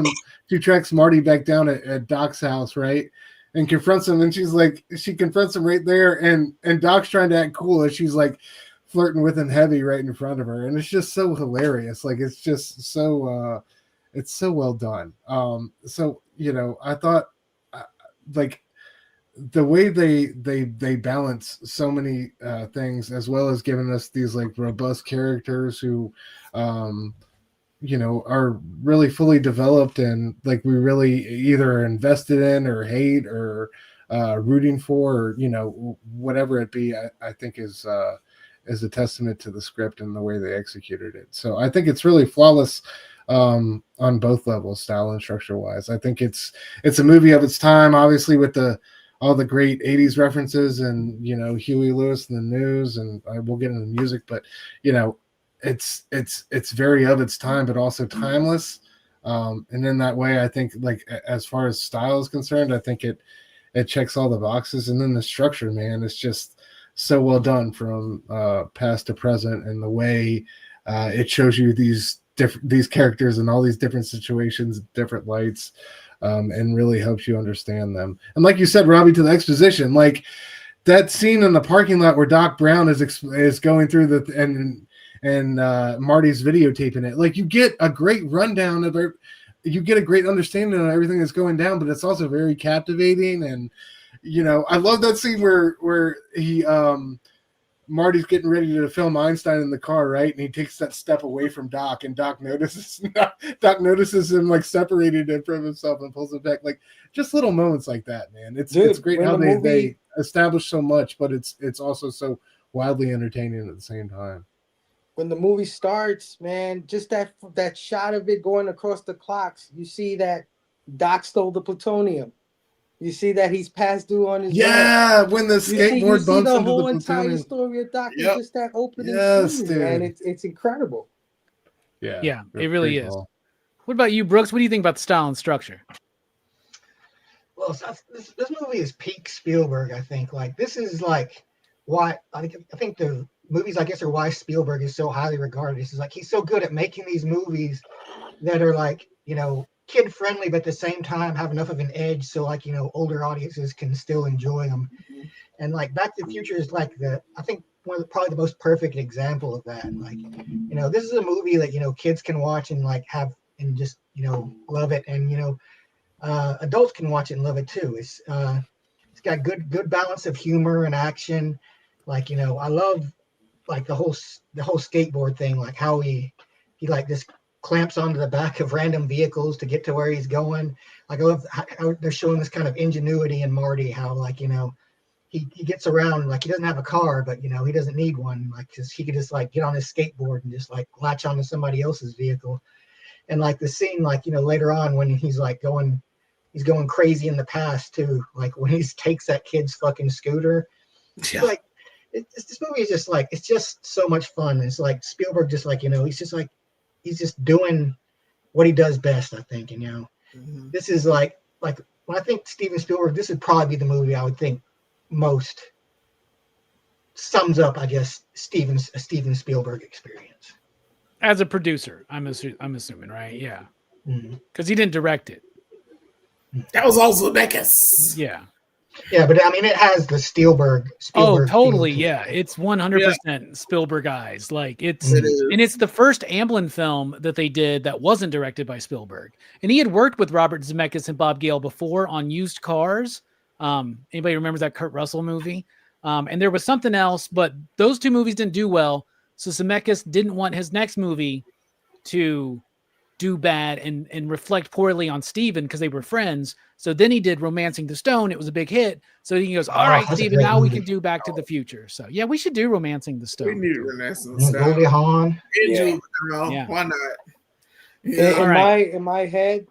Marty back down at Doc's house, right? And confronts him, and she confronts him right there, and Doc's trying to act cool as she's like flirting with him heavy right in front of her. And it's just so hilarious. Like it's just so it's so well done. So I thought like the way they balance so many things, as well as giving us these like robust characters who are really fully developed, and like we really either are invested in or hate or rooting for, or whatever it be, I think is a testament to the script and the way they executed it. So I think it's really flawless on both levels, style and structure wise. I think it's a movie of its time, obviously, with all the great 80s references and Huey Lewis and the News, and we'll get into the music, but it's very of its time, but also timeless. And in that way, I think, like, as far as style is concerned, I think it checks all the boxes. And then the structure, man, is just so well done from past to present, and the way it shows you these characters in all these different situations, different lights, and really helps you understand them. And like you said, Robbie, to the exposition, like that scene in the parking lot where Doc Brown is going through and Marty's videotaping it. Like, you get a great rundown of it. You get a great understanding of everything that's going down, but it's also very captivating. And, I love that scene where he, Marty's getting ready to film Einstein in the car, right? And he takes that step away from Doc, and Doc notices him like separated him from himself and pulls it back. Like, just little moments like that, man. It's great how they establish so much, but it's also so wildly entertaining at the same time. When the movie starts, man, just that shot of it going across the clocks, you see that Doc stole the plutonium. You see that he's past due on his rent. When the skateboard bumps into the plutonium. The whole entire story of Doc is just that opening scene, dude. Man. It's incredible. Yeah, it really is. Cool. What about you, Brooks? What do you think about the style and structure? Well, this movie is peak Spielberg, I think. Like, this is like why I think the movies, I guess, are why Spielberg is so highly regarded. It's like he's so good at making these movies that are like, kid friendly, but at the same time have enough of an edge so, like, older audiences can still enjoy them. Mm-hmm. And like Back to the Future is like I think probably the most perfect example of that. Like, this is a movie that kids can watch and like have and just love it, and adults can watch it and love it too. It's got good balance of humor and action. Like, I love like the whole skateboard thing, like how he like just clamps onto the back of random vehicles to get to where he's going. Like, I love how they're showing this kind of ingenuity in Marty, how like, he gets around, like he doesn't have a car, but he doesn't need one, like, because he could just like get on his skateboard and just like latch onto somebody else's vehicle. And like the scene, like, later on when he's like he's going crazy in the past too, like when he takes that kid's fucking scooter. Yeah. Like, this movie is just like, it's just so much fun. It's like Spielberg just like, he's just doing what he does best, I think. Mm-hmm. This is like when I think Steven Spielberg, this would probably be the movie I would think most sums up, I guess, Steven Spielberg experience. As a producer, I'm assuming, right? Yeah. Because he didn't direct it. That was also Zemeckis. Yeah. Yeah, but I mean, it has the Spielberg. Oh, totally. Yeah, it's 100% Spielberg eyes. Like and it's the first Amblin film that they did that wasn't directed by Spielberg. And he had worked with Robert Zemeckis and Bob Gale before on Used Cars. Anybody remembers that Kurt Russell movie? And there was something else, but those two movies didn't do well. So Zemeckis didn't want his next movie to do bad and reflect poorly on Steven because they were friends. So then he did Romancing the Stone. It was a big hit. So he goes, all right, Steven, now we can do Back to the Future. So yeah, we should do Romancing the Stone. We need Romancing the Stone. Goldie Hawn. Yeah. Why not? Yeah. In my head,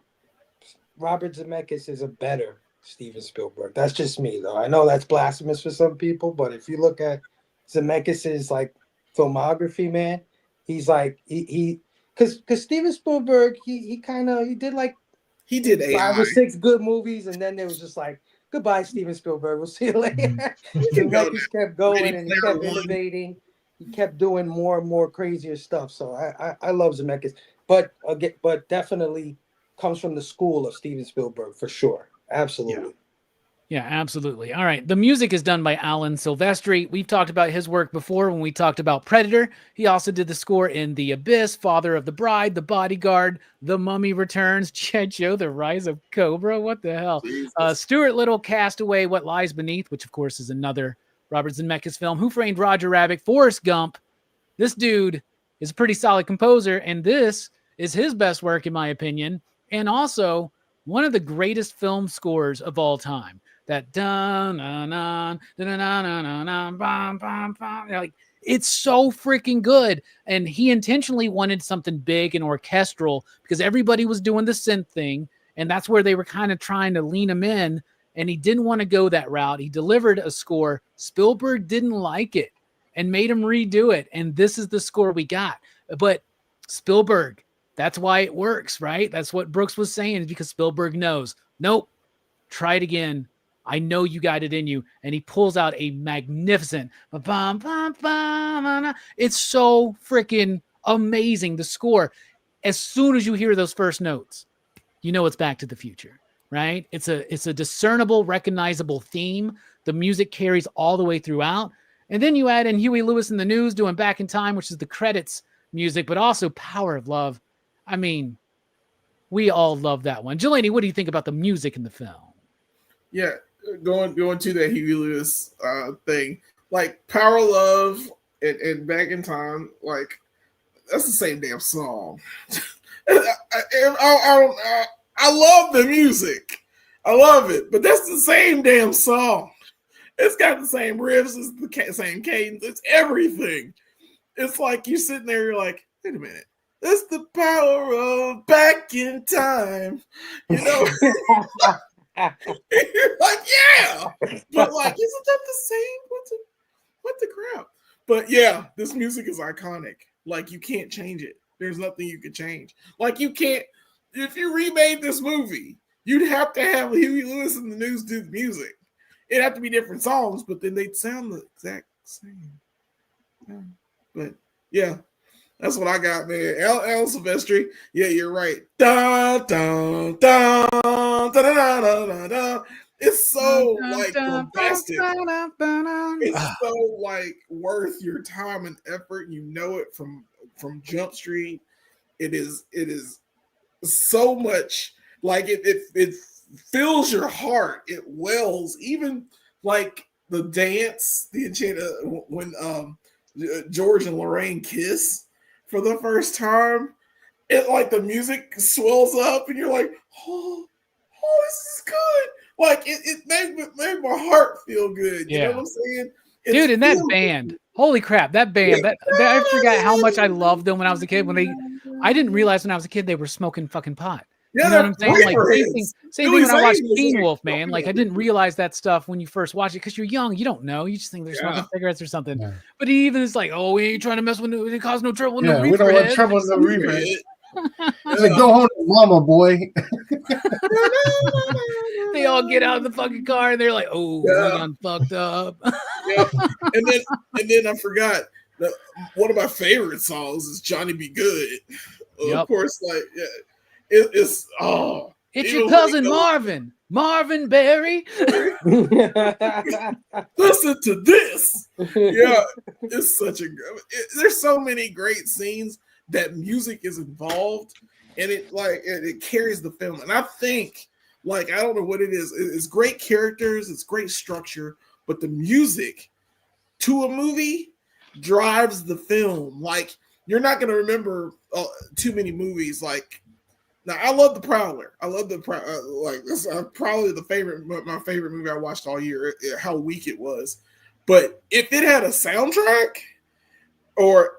Robert Zemeckis is a better Steven Spielberg. That's just me, though. I know that's blasphemous for some people, but if you look at Zemeckis's like filmography, man, he's like he because Steven Spielberg he kind of he did like He did 5 or AI. 6 good movies, and then it was just like goodbye, Steven Spielberg. We'll see you later. You can go Zemeckis kept going Ready and he Player kept One. innovating. He kept doing more and more crazier stuff. So I love Zemeckis, but again, but definitely comes from the school of Steven Spielberg for sure. Absolutely. Yeah, absolutely. All right. The music is done by Alan Silvestri. We've talked about his work before when we talked about Predator. He also did the score in The Abyss, Father of the Bride, The Bodyguard, The Mummy Returns, Checho, The Rise of Cobra. What the hell? Stuart Little, Castaway, What Lies Beneath, which of course is another Robert Zemeckis film. Who Framed Roger Rabbit, Forrest Gump. This dude is a pretty solid composer, and this is his best work, in my opinion, and also one of the greatest film scores of all time. That dun dun dun dun dun dun dun dun bum bum bum. Like it's so freaking good. And he intentionally wanted something big and orchestral because everybody was doing the synth thing, and that's where they were kind of trying to lean him in. And he didn't want to go that route. He delivered a score. Spielberg didn't like it and made him redo it. And this is the score we got. But Spielberg, that's why it works, right? That's what Brooks was saying, is because Spielberg knows, nope, try it again. I know you got it in you. And he pulls out a magnificent, it's so freaking amazing. The score, as soon as you hear those first notes, you know it's Back to the Future, right? It's a discernible, recognizable theme. The music carries all the way throughout. And then you add in Huey Lewis and the News doing Back in Time, which is the credits music, but also Power of Love. I mean, we all love that one. Jelani, what do you think about the music in the film? Yeah, going to that Huey Lewis thing, like Power of Love and Back in Time, like that's the same damn song. I love the music, I love it, but that's the same damn song. It's got the same riffs, it's the same cadence, it's everything. It's like you're sitting there, you're like, wait a minute, that's the power of Back in Time, you know. You're like, yeah, but like, isn't that the same? What the crap? But yeah, this music is iconic. Like, you can't change it. There's nothing you can change. Like, you can't. If you remade this movie, you'd have to have Huey Lewis and the News do the music. It'd have to be different songs, but then they'd sound the exact same. Yeah. But yeah, that's what I got, man. Alan Silvestri. Yeah, you're right. Da da da da da da da da. It's so like bombastic. It's so like worth your time and effort. You know it from Jump Street. It is so much like it fills your heart. It wells. Even like the dance, the when George and Lorraine kiss for the first time, it like the music swells up and you're like, oh, this is good. Like it made my heart feel good. You know what I'm saying? Dude, and that band, holy crap, that band, I forgot how much I loved them when I was a kid. I didn't realize when I was a kid they were smoking fucking pot. Yeah, you know what I'm saying? Like same thing when I watched Teen Wolf, man. Like I didn't realize that stuff when you first watch it because you're young. You don't know. You just think they're smoking cigarettes or something. Yeah. But he even is like, oh, we ain't trying to mess with it, cause no trouble. Yeah, we don't want trouble with no reefer. It's like, go home to mama, boy. They all get out of the fucking car and they're like, oh, we done fucked up. Yeah. And then I forgot that one of my favorite songs is Johnny Be Good. Of course, like it's your cousin Marvin Berry. Listen to this. Yeah, it's such a good. There's so many great scenes that music is involved, and it carries the film. And I think, like, I don't know what it is. It's great characters, it's great structure, but the music to a movie drives the film. Like, you're not going to remember too many movies. Like, now I love The Prowler. I love like that's probably my favorite movie I watched all year. How weak it was, but if it had a soundtrack or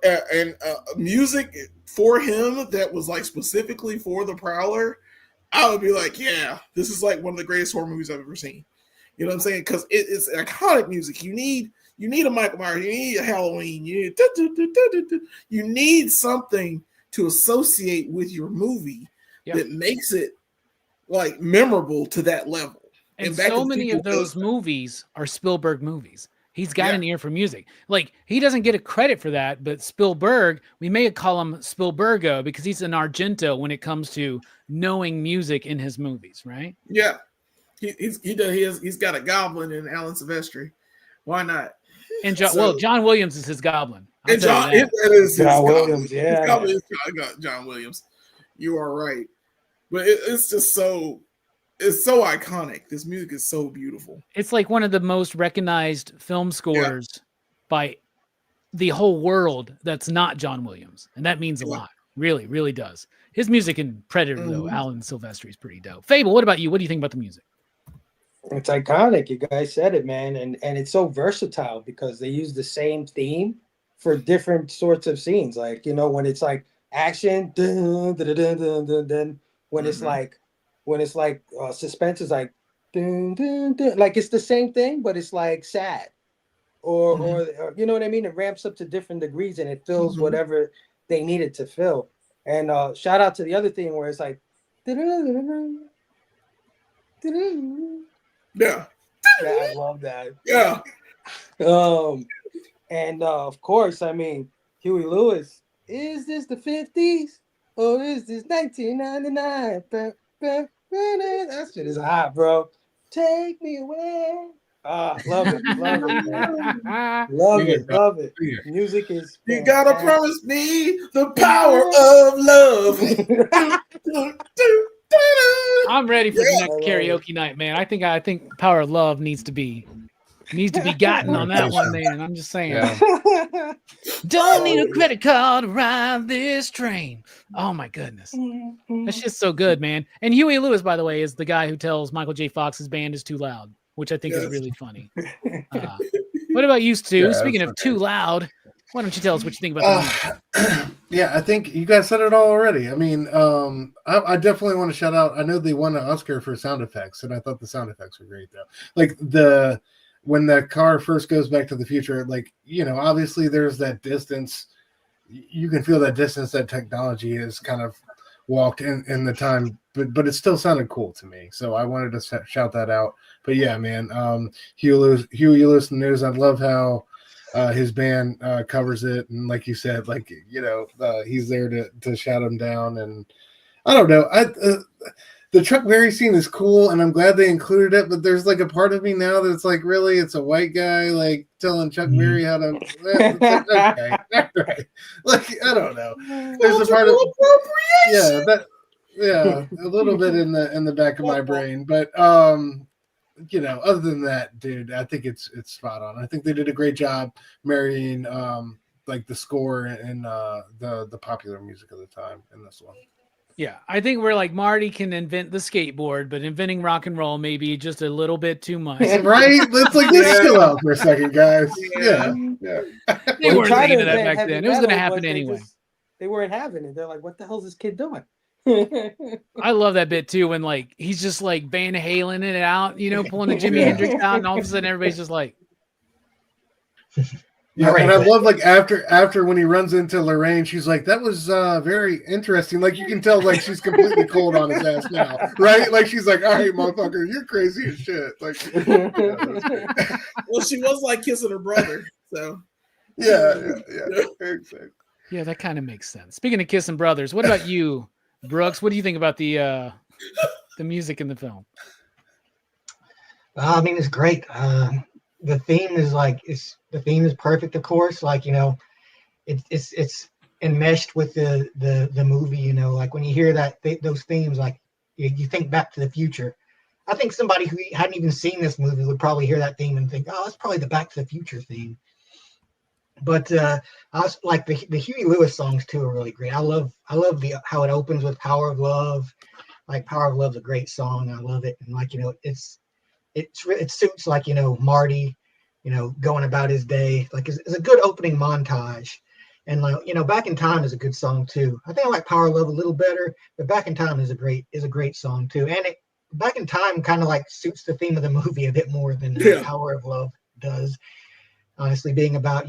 music for him that was like specifically for The Prowler, I would be like, yeah, this is like one of the greatest horror movies I've ever seen. You know what I'm saying? Because it's iconic music. You need You need a Michael Myers. You need a Halloween. You need something to associate with your movie that makes it like memorable to that level. And so many of those movies are Spielberg movies. He's got an ear for music. Like, he doesn't get a credit for that, but Spielberg, we may call him Spielbergo because he's an Argento when it comes to knowing music in his movies, right? Yeah. He's got a goblin in Alan Silvestri. Why not? And John Williams is his goblin. And John Williams, yeah. John Williams. You are right. But it's just so iconic. This music is so beautiful. It's like one of the most recognized film scores by the whole world that's not John Williams. And that means a lot. Really, really does. His music in Predator, though, Alan Silvestri is pretty dope. Fable, what about you? What do you think about the music? It's iconic. You guys said it, man. And it's so versatile because they use the same theme for different sorts of scenes. Like, you know, when it's like action, dun, dun, dun, dun, dun, dun, when it's like suspense is like dun, dun, dun. Like it's the same thing, but it's like sad. Or you know what I mean? It ramps up to different degrees and it fills whatever they need it to fill. And shout out to the other thing where it's like yeah, I love that. Yeah. And of course, I mean, Huey Lewis, is this the 50s or is this 1999? That shit is hot, bro. Take me away. Love it, man. Love it. Music is you gotta promise me the power of love. I'm ready for the next karaoke night, man. I think Power of Love needs to be gotten on that one, man. I'm just saying. Yeah. Don't need a credit card to ride this train. Oh my goodness. That's just so good, man. And Huey Lewis, by the way, is the guy who tells Michael J. Fox's band is too loud, which I think is really funny. What about you, Stu? Speaking of too loud, why don't you tell us what you think about the Yeah, I think you guys said it all already. I mean, I definitely want to shout out. I know they won an Oscar for sound effects, and I thought the sound effects were great, though. Like when the car first goes back to the future, like, you know, obviously there's that distance. You can feel that distance that technology has kind of walked in the time, but it still sounded cool to me. So I wanted to shout that out. But yeah, man, Huey Lewis News. I love how his band covers it, and like you said, like, you know, he's there to shout him down. And I don't know, the Chuck Berry scene is cool, and I'm glad they included it. But there's like a part of me now that's like, really, it's a white guy like telling Chuck Berry how to. Okay, right. Like, I don't know. There's a part of a little bit in the back of my brain, but you know, other than that, dude, I think it's spot on. I think they did a great job marrying like the score and the popular music of the time in this one. Yeah, I think we're like Marty can invent the skateboard, but inventing rock and roll maybe just a little bit too much. Right? Let's like let's chill out for a second, guys. Yeah. They weren't thinking of that back then. It was going to happen anyway. They weren't having it. They're like, what the hell is this kid doing? I love that bit too when like he's just like Van Halen it out, you know, pulling the Jimi Hendrix out, and all of a sudden everybody's just like, yeah. And I love like after when he runs into Lorraine, she's like, that was very interesting. Like you can tell like she's completely cold on his ass now, right? Like she's like, all right, motherfucker, you're crazy as shit. Like, well, she was like kissing her brother, so yeah. Exactly. Yeah, that kind of makes sense. Speaking of kissing brothers, what about you, Brooks? What do you think about the music in the film? I mean, it's great. The theme is perfect, of course. Like, you know, it's enmeshed with the movie. You know, like when you hear those themes, like you think Back to the Future. I think somebody who hadn't even seen this movie would probably hear that theme and think, oh, that's probably the Back to the Future theme. But I was like the Huey Lewis songs too are really great. I love how it opens with Power of Love. Like Power of Love's a great song. I love it. And like, you know, it suits like, you know, Marty, you know, going about his day. Like it's a good opening montage. And like, you know, Back in Time is a good song too. I think I like Power of Love a little better, but Back in Time is a great song too. And Back in Time kind of like suits the theme of the movie a bit more than Power of Love does. honestly, being about,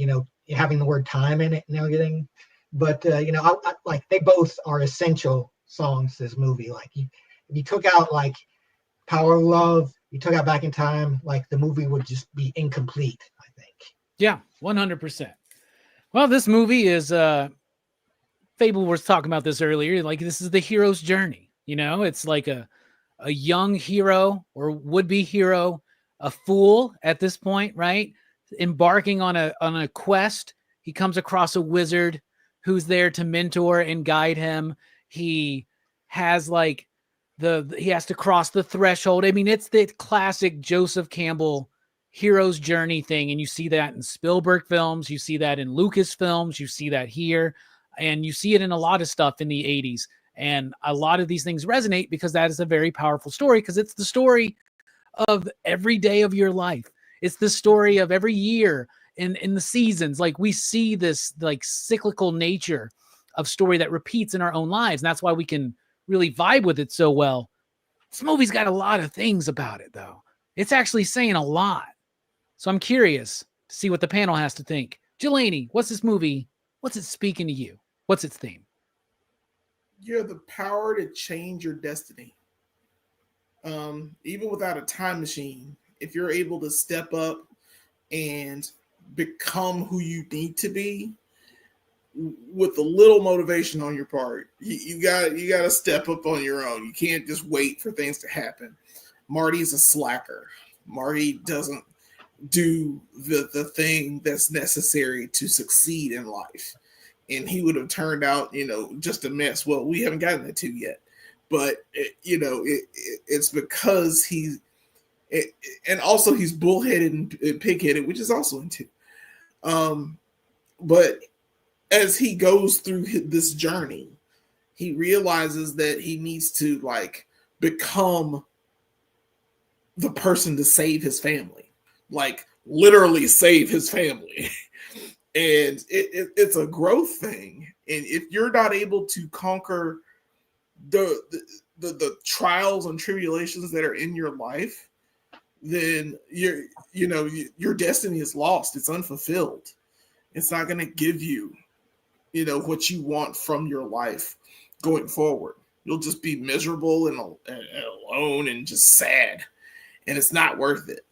having the word time in it and everything. But, like they both are essential songs to this movie. Like if you took out like Power of Love, you took out Back in Time, like the movie would just be incomplete, I think. Yeah, 100%. Well, this movie is Fable was talking about this earlier. Like, this is the hero's journey. It's like a young hero or would-be hero, a fool at this point, right? Embarking on a quest. He comes across a wizard who's there to mentor and guide him. He has like he has to cross the threshold. I mean, it's the classic Joseph Campbell hero's journey thing. And you see that in Spielberg films. You see that in Lucas films. You see that here. And you see it in a lot of stuff in the 80s. And a lot of these things resonate because that is a very powerful story, because it's the story of every day of your life. It's the story of every year in the seasons. Like, we see this like cyclical nature of story that repeats in our own lives. And that's why we can really vibe with it so well. This movie's got a lot of things about it, though. It's actually saying a lot. So I'm curious to see what the panel has to think. Jelani, what's this movie? What's it speaking to you? What's its theme? You have the power to change your destiny. Even without a time machine, if you're able to step up and become who you need to be with a little motivation on your part, you got to step up on your own. You can't just wait for things to happen. Marty's a slacker. Marty doesn't do the thing that's necessary to succeed in life. And he would have turned out, just a mess. Well, we haven't gotten that to yet. But, it's because and also he's bullheaded and pigheaded, which is also in two. But as he goes through this journey, he realizes that he needs to like become the person to save his family, like literally save his family. And it's a growth thing. And if you're not able to conquer the trials and tribulations that are in your life, then your destiny is lost. It's unfulfilled. It's not going to give you, what you want from your life going forward. You'll just be miserable and alone and just sad, and it's not worth it.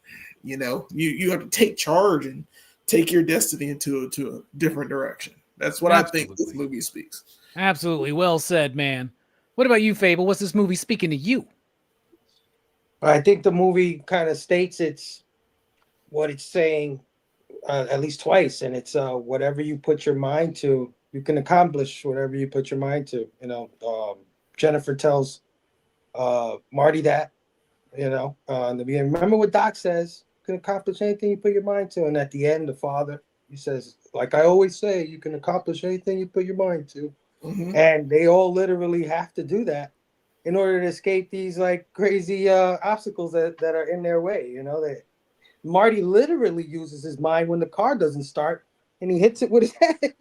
You have to take charge and take your destiny into a different direction. That's what Absolutely. I think this movie speaks. Absolutely. Well said, man. What about you, Fable? What's this movie speaking to you? I think the movie kind of states what it's saying at least twice, and it's whatever you put your mind to, you can accomplish whatever you put your mind to. Jennifer tells Marty that, in the beginning. Remember what Doc says: you can accomplish anything you put your mind to. And at the end, the father, he says, like I always say, you can accomplish anything you put your mind to. Mm-hmm. And they all literally have to do that in order to escape these like crazy obstacles that are in their way. That Marty literally uses his mind when the car doesn't start, and he hits it with his head.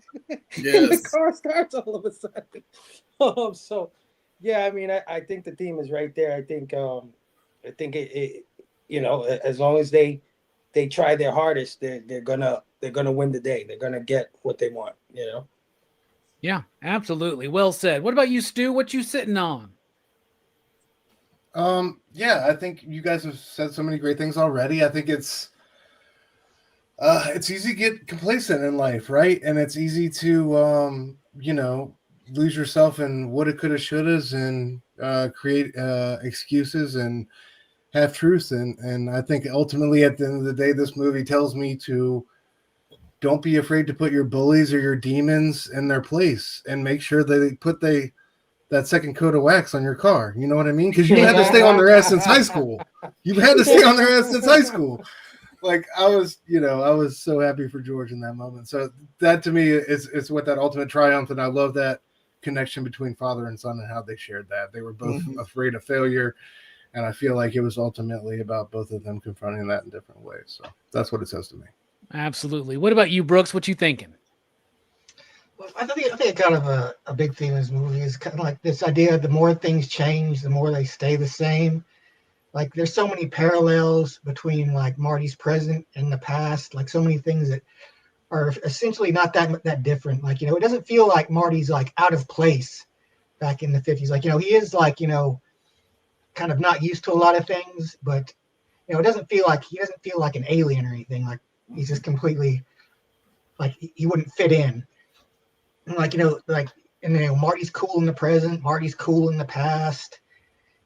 Yes. And the car starts all of a sudden. So, yeah, I mean, I think the theme is right there. I think it as long as they try their hardest, they're gonna win the day. They're gonna get what they want. Yeah, absolutely. Well said. What about you, Stu? What you sitting on? Yeah, I think you guys have said so many great things already. I think it's easy to get complacent in life, right? And it's easy to lose yourself in woulda, coulda, shouldas and create excuses and half truths. And I think ultimately at the end of the day, this movie tells me to don't be afraid to put your bullies or your demons in their place and make sure that they put that second coat of wax on your car. You know what I mean? Because you had to stay on their ass since high school. You've had to stay on their ass since high school. Like I was so happy for George in that moment. So that to me is what that ultimate triumph. And I love that connection between father and son and how they shared that. They were both afraid of failure. And I feel like it was ultimately about both of them confronting that in different ways. So that's what it says to me. Absolutely. What about you, Brooks? What you thinking? Well, I think kind of a big theme of this movie is kind of like this idea: the more things change, the more they stay the same. like there's so many parallels between like Marty's present and the past, like so many things that are essentially not that different. Like, you know, it doesn't feel like Marty's like out of place back in the 50s. Like, you know, he is like, you know, kind of not used to a lot of things, but you know, he doesn't feel like an alien or anything. Like he's just completely like he wouldn't fit in. And like, you know, like, and you know, Marty's cool in the present, Marty's cool in the past,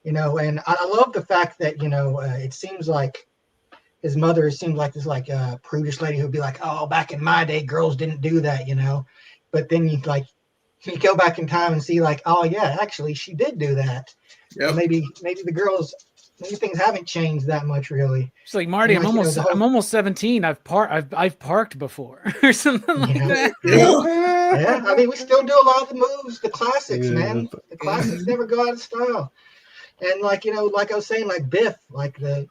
you know, and I love the fact that, you know, it seems like his mother seemed like this like prudish lady who'd be like, oh, back in my day, girls didn't do that, you know. But then you go back in time and see like, oh yeah, actually she did do that. Yep. Maybe things haven't changed that much really. It's like, Marty, And, like, I'm almost 17. I've parked before or something like that. Yeah, I mean, we still do a lot of the moves, the classics, Yeah. man. The classics never go out of style. And like, you know, like I was saying, like Biff, like the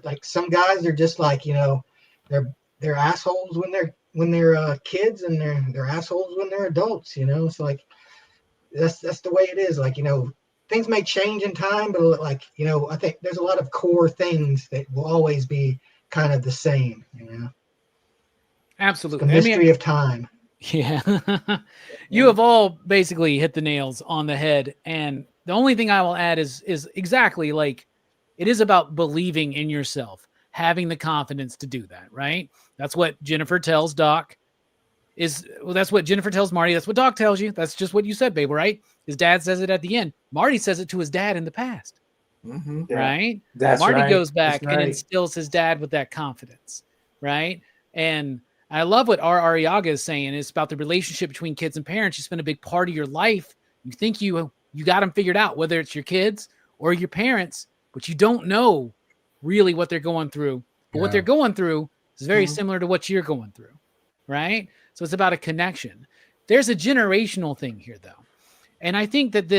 like some guys are just like, you know, they're assholes when they're kids, and they're assholes when they're adults, you know. It's like that's the way it is. Like, you know, things may change in time, but like, you know, I think there's a lot of core things that will always be kind of the same, you know. Absolutely. The mystery of time. Yeah. You have all basically hit the nails on the head. And the only thing I will add is exactly like it is about believing in yourself, having the confidence to do that, right? That's what Jennifer tells Doc. That's what Jennifer tells Marty. That's what Doc tells you. That's just what you said, babe, right? His dad says it at the end. Marty says it to his dad in the past, right? That's Marty right. goes back That's and right. instills his dad with that confidence, right? And I love what R. Ariaga is saying. It's about the relationship between kids and parents. You spend a big part of your life. You think you got them figured out, whether it's your kids or your parents, but you don't know really what they're going through. But what they're going through is very similar to what you're going through, right? So it's about a connection. There's a generational thing here, though. And I think that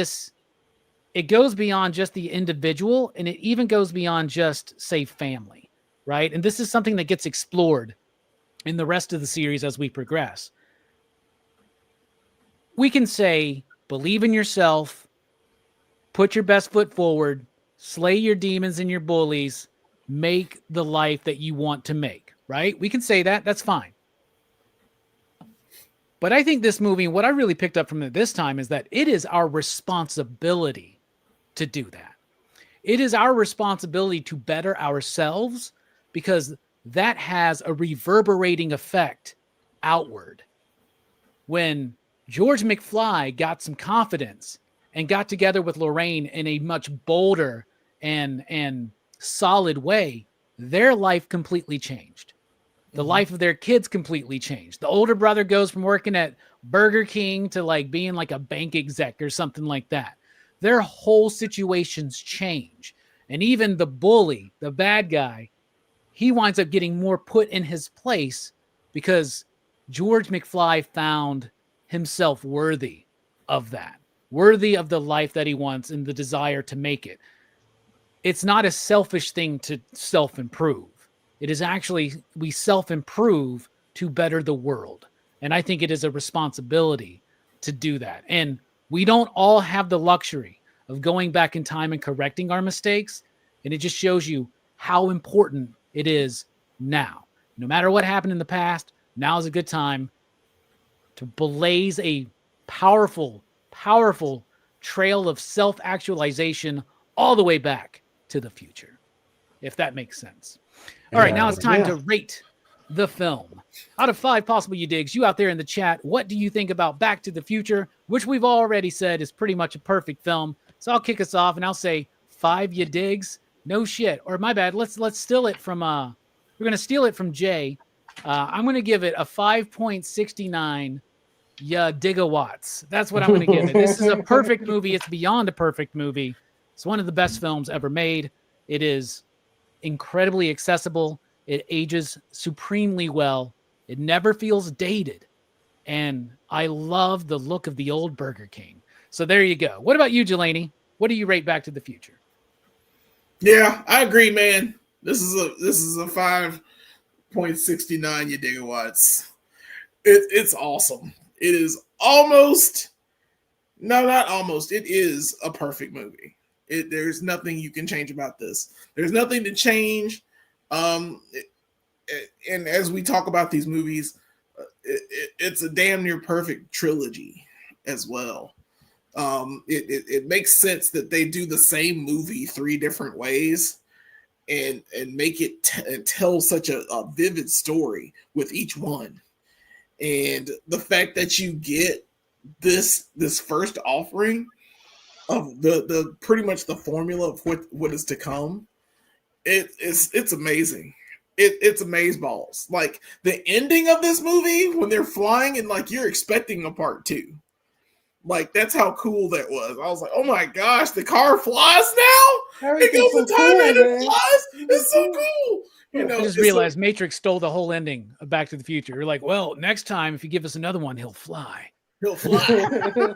it goes beyond just the individual, and it even goes beyond just, say, family, right? And this is something that gets explored in the rest of the series as we progress. We can say, believe in yourself, put your best foot forward, slay your demons and your bullies, make the life that you want to make, right? We can say that. That's fine. But I think this movie, what I really picked up from it this time is that it is our responsibility to do that. It is our responsibility to better ourselves, because that has a reverberating effect outward. When George McFly got some confidence and got together with Lorraine in a much bolder and solid way, their life completely changed. The life of their kids completely changed. The older brother goes from working at Burger King to like being like a bank exec or something like that. Their whole situations change. And even the bully, the bad guy, he winds up getting more put in his place because George McFly found himself worthy of that, worthy of the life that he wants and the desire to make it. It's not a selfish thing to self-improve. It is actually, we self-improve to better the world. And I think it is a responsibility to do that. And we don't all have the luxury of going back in time and correcting our mistakes. And it just shows you how important it is now. No matter what happened in the past, now is a good time to blaze a powerful, powerful trail of self-actualization all the way back to the future, if that makes sense. All right, now it's time to rate the film. Out of 5 possible you digs, you out there in the chat, what do you think about Back to the Future, which we've already said is pretty much a perfect film. So I'll kick us off and I'll say 5 you digs. No shit. Or my bad. Let's steal it from we're going to steal it from Jay. I'm going to give it a 5.69 gigawatts. That's what I'm going to give it. This is a perfect movie. It's beyond a perfect movie. It's one of the best films ever made. It is incredibly accessible. It ages supremely well. It never feels dated. And I love the look of the old Burger King. So there you go. What about you, Jelani? What do you rate Back to the Future? Yeah, I agree, man. This is a 5.69 gigawatts. It's awesome. It is almost, no, not almost. It is a perfect movie. There's nothing you can change about this. There's nothing to change. And as we talk about these movies, it's a damn near perfect trilogy as well. It makes sense that they do the same movie 3 different ways and make it tell such a vivid story with each one. And the fact that you get this first offering of the pretty much the formula of what is to come, it's amazing. It's amazeballs. Like the ending of this movie when they're flying and like you're expecting a part 2. Like that's how cool that was. I was like, oh my gosh, the car flies now. It goes in time and it flies. It's so cool. You know, I just realized Matrix stole the whole ending of Back to the Future. You're like, well, next time if you give us another one, he'll fly. He'll fly.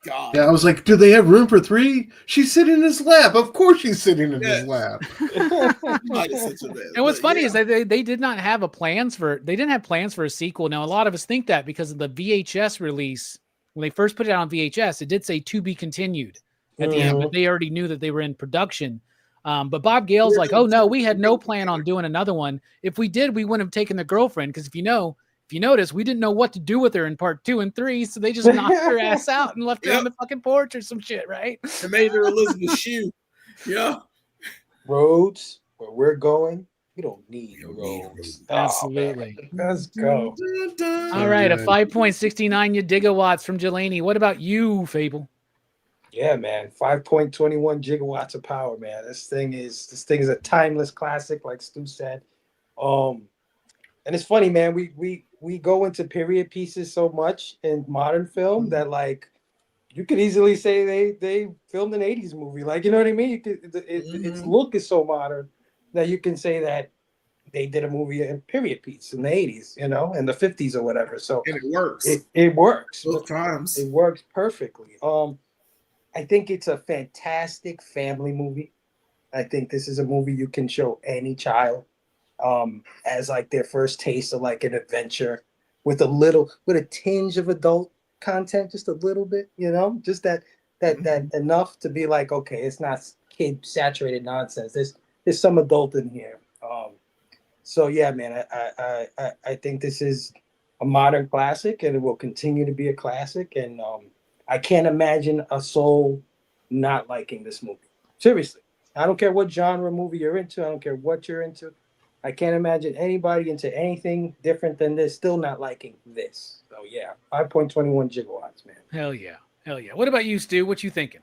God. Yeah, I was like, do they have room for 3? She's sitting in his lap. Of course she's sitting in his lap. And what's funny is that they did not have plans for a sequel. Now, a lot of us think that because of the VHS release, when they first put it out on VHS, it did say to be continued at the end, but they already knew that they were in production. But Bob Gale's like, oh no, we had no plan on doing another one. If we did, we wouldn't have taken the girlfriend. Because if you notice, we didn't know what to do with her in part 2 and 3, so they just knocked her ass out and left her on the fucking porch or some shit, right? They made her Elizabeth Shue. Yeah. Roads, where we're going, we don't need roads. Absolutely. Oh, let's go. All right, a 5.69 gigawatts from Jelani. What about you, Fable? Yeah, man. 5.21 gigawatts of power, man. This thing is a timeless classic, like Stu said. And it's funny, man. We go into period pieces so much in modern film that like you could easily say they filmed an 80s movie. Like, you know what I mean? Its look is so modern that you can say that they did a movie in period piece in the 80s, you know, in the 50s or whatever. So and it works. It works both times. It works perfectly. I think it's a fantastic family movie. I think this is a movie you can show any child as like their first taste of like an adventure with a tinge of adult content, just a little bit, you know, just that enough to be like, okay, it's not kid saturated nonsense. There's some adult in here. So yeah, man, I think this is a modern classic and it will continue to be a classic. And I can't imagine a soul not liking this movie. Seriously. I don't care what genre movie you're into. I don't care what you're into. I can't imagine anybody into anything different than this still not liking this. So yeah, 5.21 gigawatts, man. Hell yeah. What about you, Stu? What you thinking?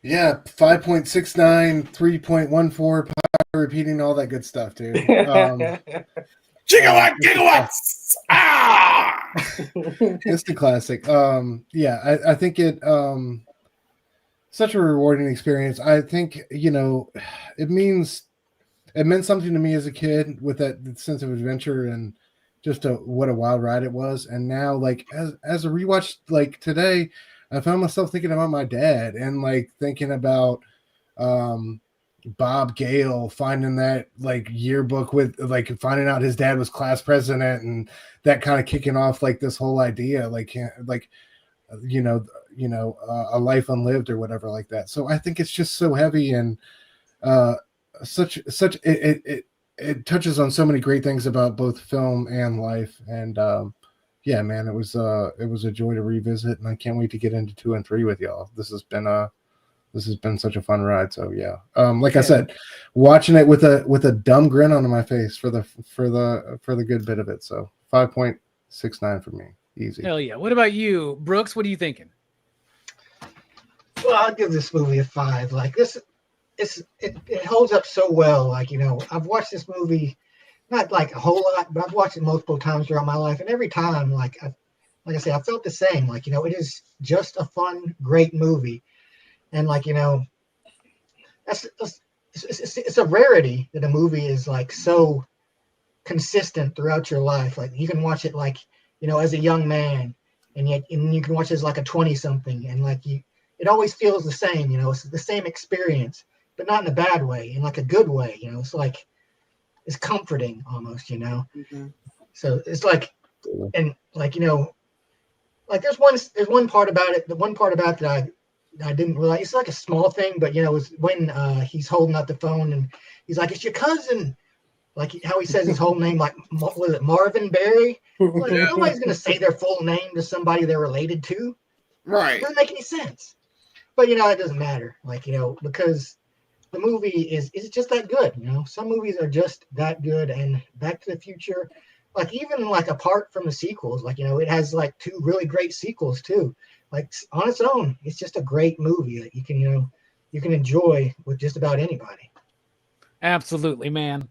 Yeah, 5.69, 3.14 power, repeating all that good stuff, dude. Gigawatts! Ah! It's the classic. Yeah, I think it such a rewarding experience. I think, you know, it meant something to me as a kid with that sense of adventure and just what a wild ride it was. And now, like as a rewatch, like today, I found myself thinking about my dad and like thinking about Bob Gale finding that like yearbook with like finding out his dad was class president and that kind of kicking off like this whole idea, like you know, a life unlived or whatever like that. So I think it's just so heavy and it touches on so many great things about both film and life. And yeah, man, it was a joy to revisit, and I can't wait to get into 2 and 3 with y'all. This has been such a fun ride. So yeah, I said, watching it with a dumb grin on my face for the good bit of it. So 5.69 for me, easy. Hell yeah. What about you, Brooks? What are you thinking? Well, I'll give this movie a 5. Like this, it holds up so well. Like, you know, I've watched this movie not like a whole lot, but I've watched it multiple times throughout my life, and every time, like I say, I felt the same. Like, you know, it is just a fun, great movie. And like, you know, it's a rarity that a movie is like so consistent throughout your life. Like you can watch it like, you know, as a young man, and you can watch it as like a 20-something, and like it always feels the same. You know, it's the same experience, but not in a bad way, in like a good way. You know, it's like it's comforting almost. You know, so it's like, and like, you know, like there's one part about it. The one part about that I didn't realize. It's like a small thing, but you know, it was when he's holding up the phone and he's like, "It's your cousin." Like how he says his whole name, like was it Marvin Berry? Like nobody's gonna say their full name to somebody they're related to. It Right. doesn't make any sense. But you know, it doesn't matter. Like, you know, because the movie is just that good. You know, some movies are just that good. And Back to the Future, like even like apart from the sequels, like, you know, it has like 2 really great sequels too. Like on its own, it's just a great movie that you can, you know, you can enjoy with just about anybody. Absolutely, man.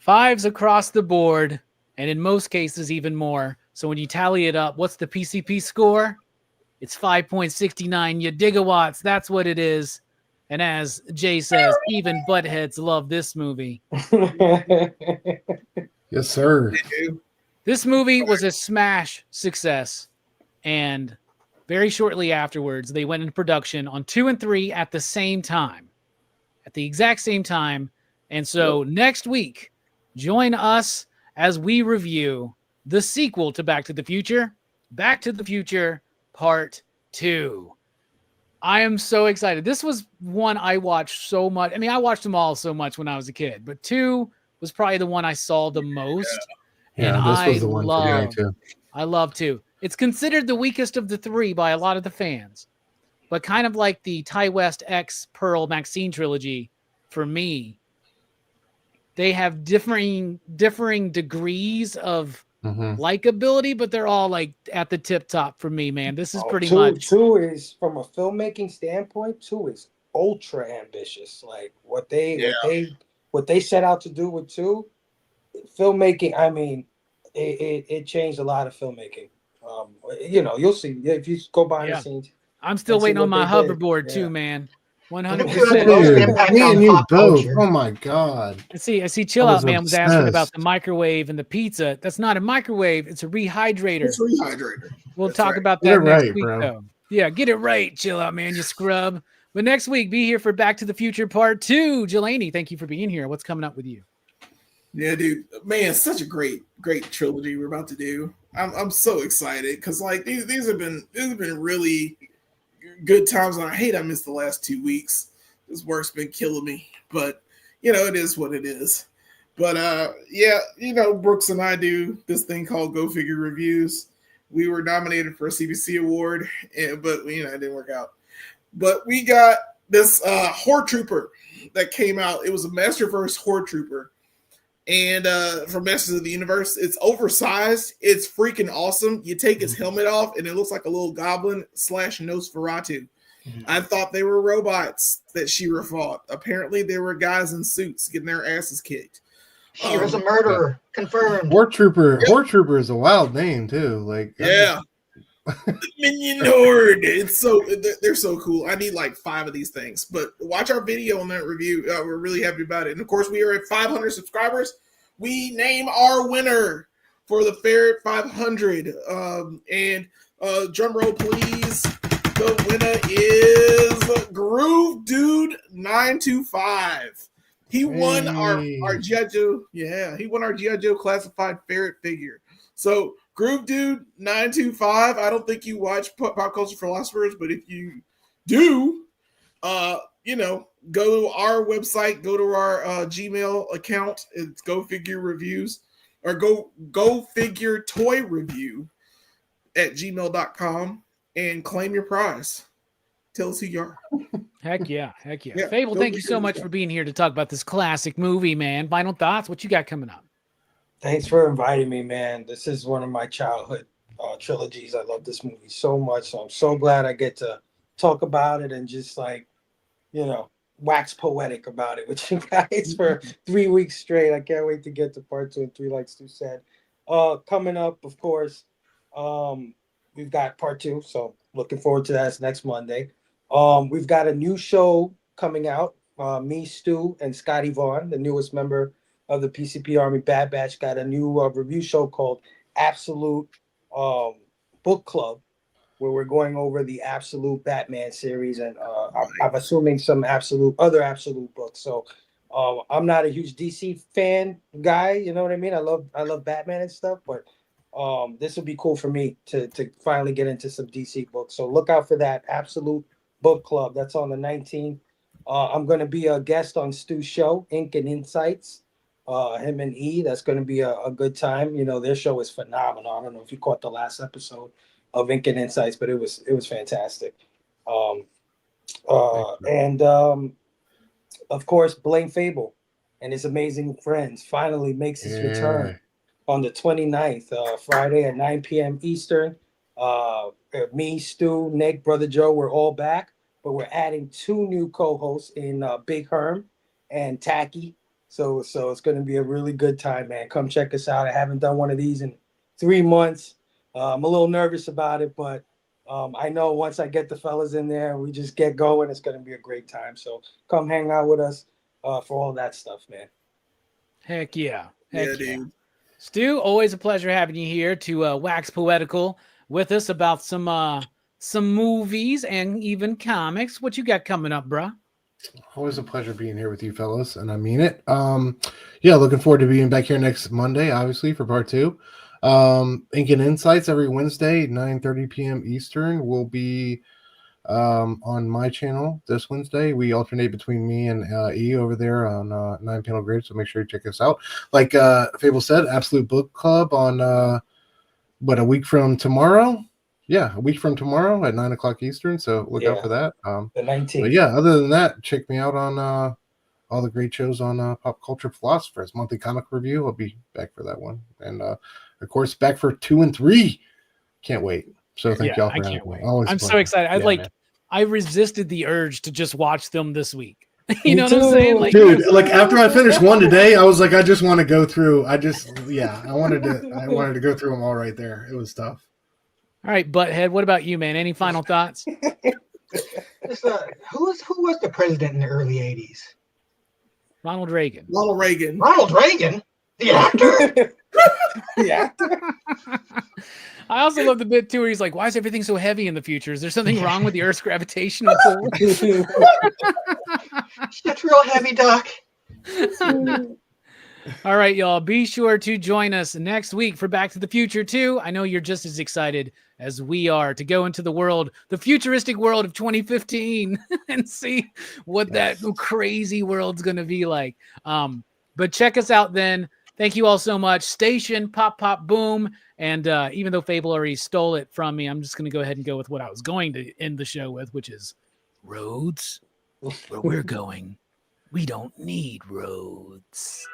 5s across the board, and in most cases, even more. So when you tally it up, what's the PCP score? It's 5.69 gigawatts. That's what it is. And as Jay says, even buttheads love this movie. Yes, sir. This movie was a smash success. And very shortly afterwards, they went into production on 2 and 3 at the same time. At the exact same time. And so next week, join us as we review the sequel to Back to the Future, Back to the Future Part 2. I am so excited. This was one I watched so much. I mean, I watched them all so much when I was a kid, but 2 was probably the one I saw the most. Yeah, and this was the one for me too. I love 2. It's considered the weakest of the 3 by a lot of the fans, but kind of like the Ty West X Pearl Maxine trilogy for me. They have differing degrees of likability, but they're all like at the tip top for me, man. This is pretty much 2 is from a filmmaking standpoint. 2 is ultra ambitious. Like what they set out to do with 2 filmmaking. I mean, it changed a lot of filmmaking. You know, you'll see if you go behind the scenes. I'm still waiting on my hoverboard too, man. 100%. Me and you both. Culture. Oh my god. I see. Chill Out Man was asking about the microwave and the pizza. That's not a microwave. It's a rehydrator. It's a rehydrator. We'll That's talk right. about Get that it next right, week, bro. though. Yeah, get it right. Chill out, man. You scrub. But next week, be here for Back to the Future Part 2. Jelani, thank you for being here. What's coming up with you? Yeah, dude, man, such a great trilogy we're about to do. I'm so excited because like these have been really good times, and I missed the last 2 weeks. This work's been killing me, but you know it is what it is. But yeah, you know, Brooks and I do this thing called Go Figure Reviews. We were nominated for a CBC award, but you know it didn't work out. But we got this Horde Trooper that came out. It was a Masterverse Horde Trooper. And from Masters of the Universe, it's oversized. It's freaking awesome. You take his helmet off, and it looks like a little goblin / Nosferatu. I thought they were robots that She-Ra fought. Apparently, they were guys in suits getting their asses kicked. She-Ra's a murderer, confirmed. Horde Trooper is a wild name too. Like yeah, Minion Horde. They're so cool. I need like 5 of these things. But watch our video on that review. We're really happy about it. And of course, we are at 500 subscribers. We name our winner for the Ferret 500. And drum roll, please. The winner is Groove Dude 925. He won our G.I. Joe. Yeah, he won our G.I. Joe classified ferret figure. So Groove Dude 925. I don't think you watch Pop Culture Philosophers, but if you do, you know, go to our website, go to our Gmail account. It's Go Figure Reviews or Go Figure Toy Review at gmail.com and claim your prize. Tell us who you are. Heck yeah. Fable, thank you so much for being here to talk about this classic movie, man. Final thoughts? What you got coming up? Thanks for inviting me, man. This is one of my childhood trilogies. I love this movie so much. So I'm so glad I get to talk about it and just like, you know, wax poetic about it with you guys for 3 weeks straight. I can't wait to get to part 2 and 3, like Stu said. Coming up, of course, we've got part 2. So looking forward to that. It's next Monday. We've got a new show coming out. Me, Stu, and Scotty Vaughn, the newest member of the PCP Army Bad Batch, got a new review show called Absolute Book Club, where we're going over the Absolute Batman series, and I'm assuming some other Absolute books. So I'm not a huge DC fan guy, you know what I mean? I love Batman and stuff, but this will be cool for me to finally get into some DC books. So look out for that Absolute book club. That's on the 19th. I'm going to be a guest on Stu's show, Ink and Insights. Him and E. That's going to be a good time. You know, their show is phenomenal. I don't know if you caught the last episode of Ink and Insights, but it was fantastic. And of course, Blaine Fable and his amazing friends finally makes his return on the 29th, Friday at 9 p.m. Eastern. Me, Stu, Nick, Brother Joe, we're all back, but we're adding 2 new co-hosts in Big Herm and Tacky. So it's going to be a really good time, man. Come check us out. I haven't done one of these in 3 months. I'm a little nervous about it, but I know once I get the fellas in there, we just get going. It's going to be a great time. So come hang out with us for all that stuff, man. Heck yeah. Yeah, dude. Stu, always a pleasure having you here to wax poetical with us about some movies and even comics. What you got coming up, bruh? Always a pleasure being here with you fellas, and I mean it. Yeah, looking forward to being back here next Monday, obviously, for part 2. Ink and Insights every Wednesday, 9:30 p.m. Eastern, will be on my channel this Wednesday. We alternate between me and E over there on 9 Panel Grid, so make sure you check us out. Like Fable said, Absolute Book Club on a week from tomorrow. Yeah, a week from tomorrow at 9 o'clock Eastern, so look out for that. The 19th. But yeah, other than that, check me out on all the great shows on Pop Culture Philosophers. Monthly comic review. I'll be back for that one. And of course, back for 2 and 3. Can't wait. So thank y'all for having me. I'm so excited. I resisted the urge to just watch them this week. You know what I'm saying? Like, dude, like after I finished one today, I was like, I just want to go through. I wanted to go through them all right there. It was tough. All right, Butthead, what about you, man? Any final thoughts? Who was the president in the early 80s? Ronald Reagan. Ronald Reagan. Ronald Reagan? The actor? The actor? I also love the bit, too, where he's like, why is everything so heavy in the future? Is there something wrong with the Earth's gravitational pull? It's real heavy, Doc. All right, y'all. Be sure to join us next week for Back to the Future 2. I know you're just as excited as we are to go into the futuristic world of 2015 and see what that crazy world's going to be like. But check us out then. Thank you all so much. Station, Pop, Pop, Boom. And even though Fable already stole it from me, I'm just going to go ahead and go with what I was going to end the show with, which is roads. Where we're going, we don't need roads.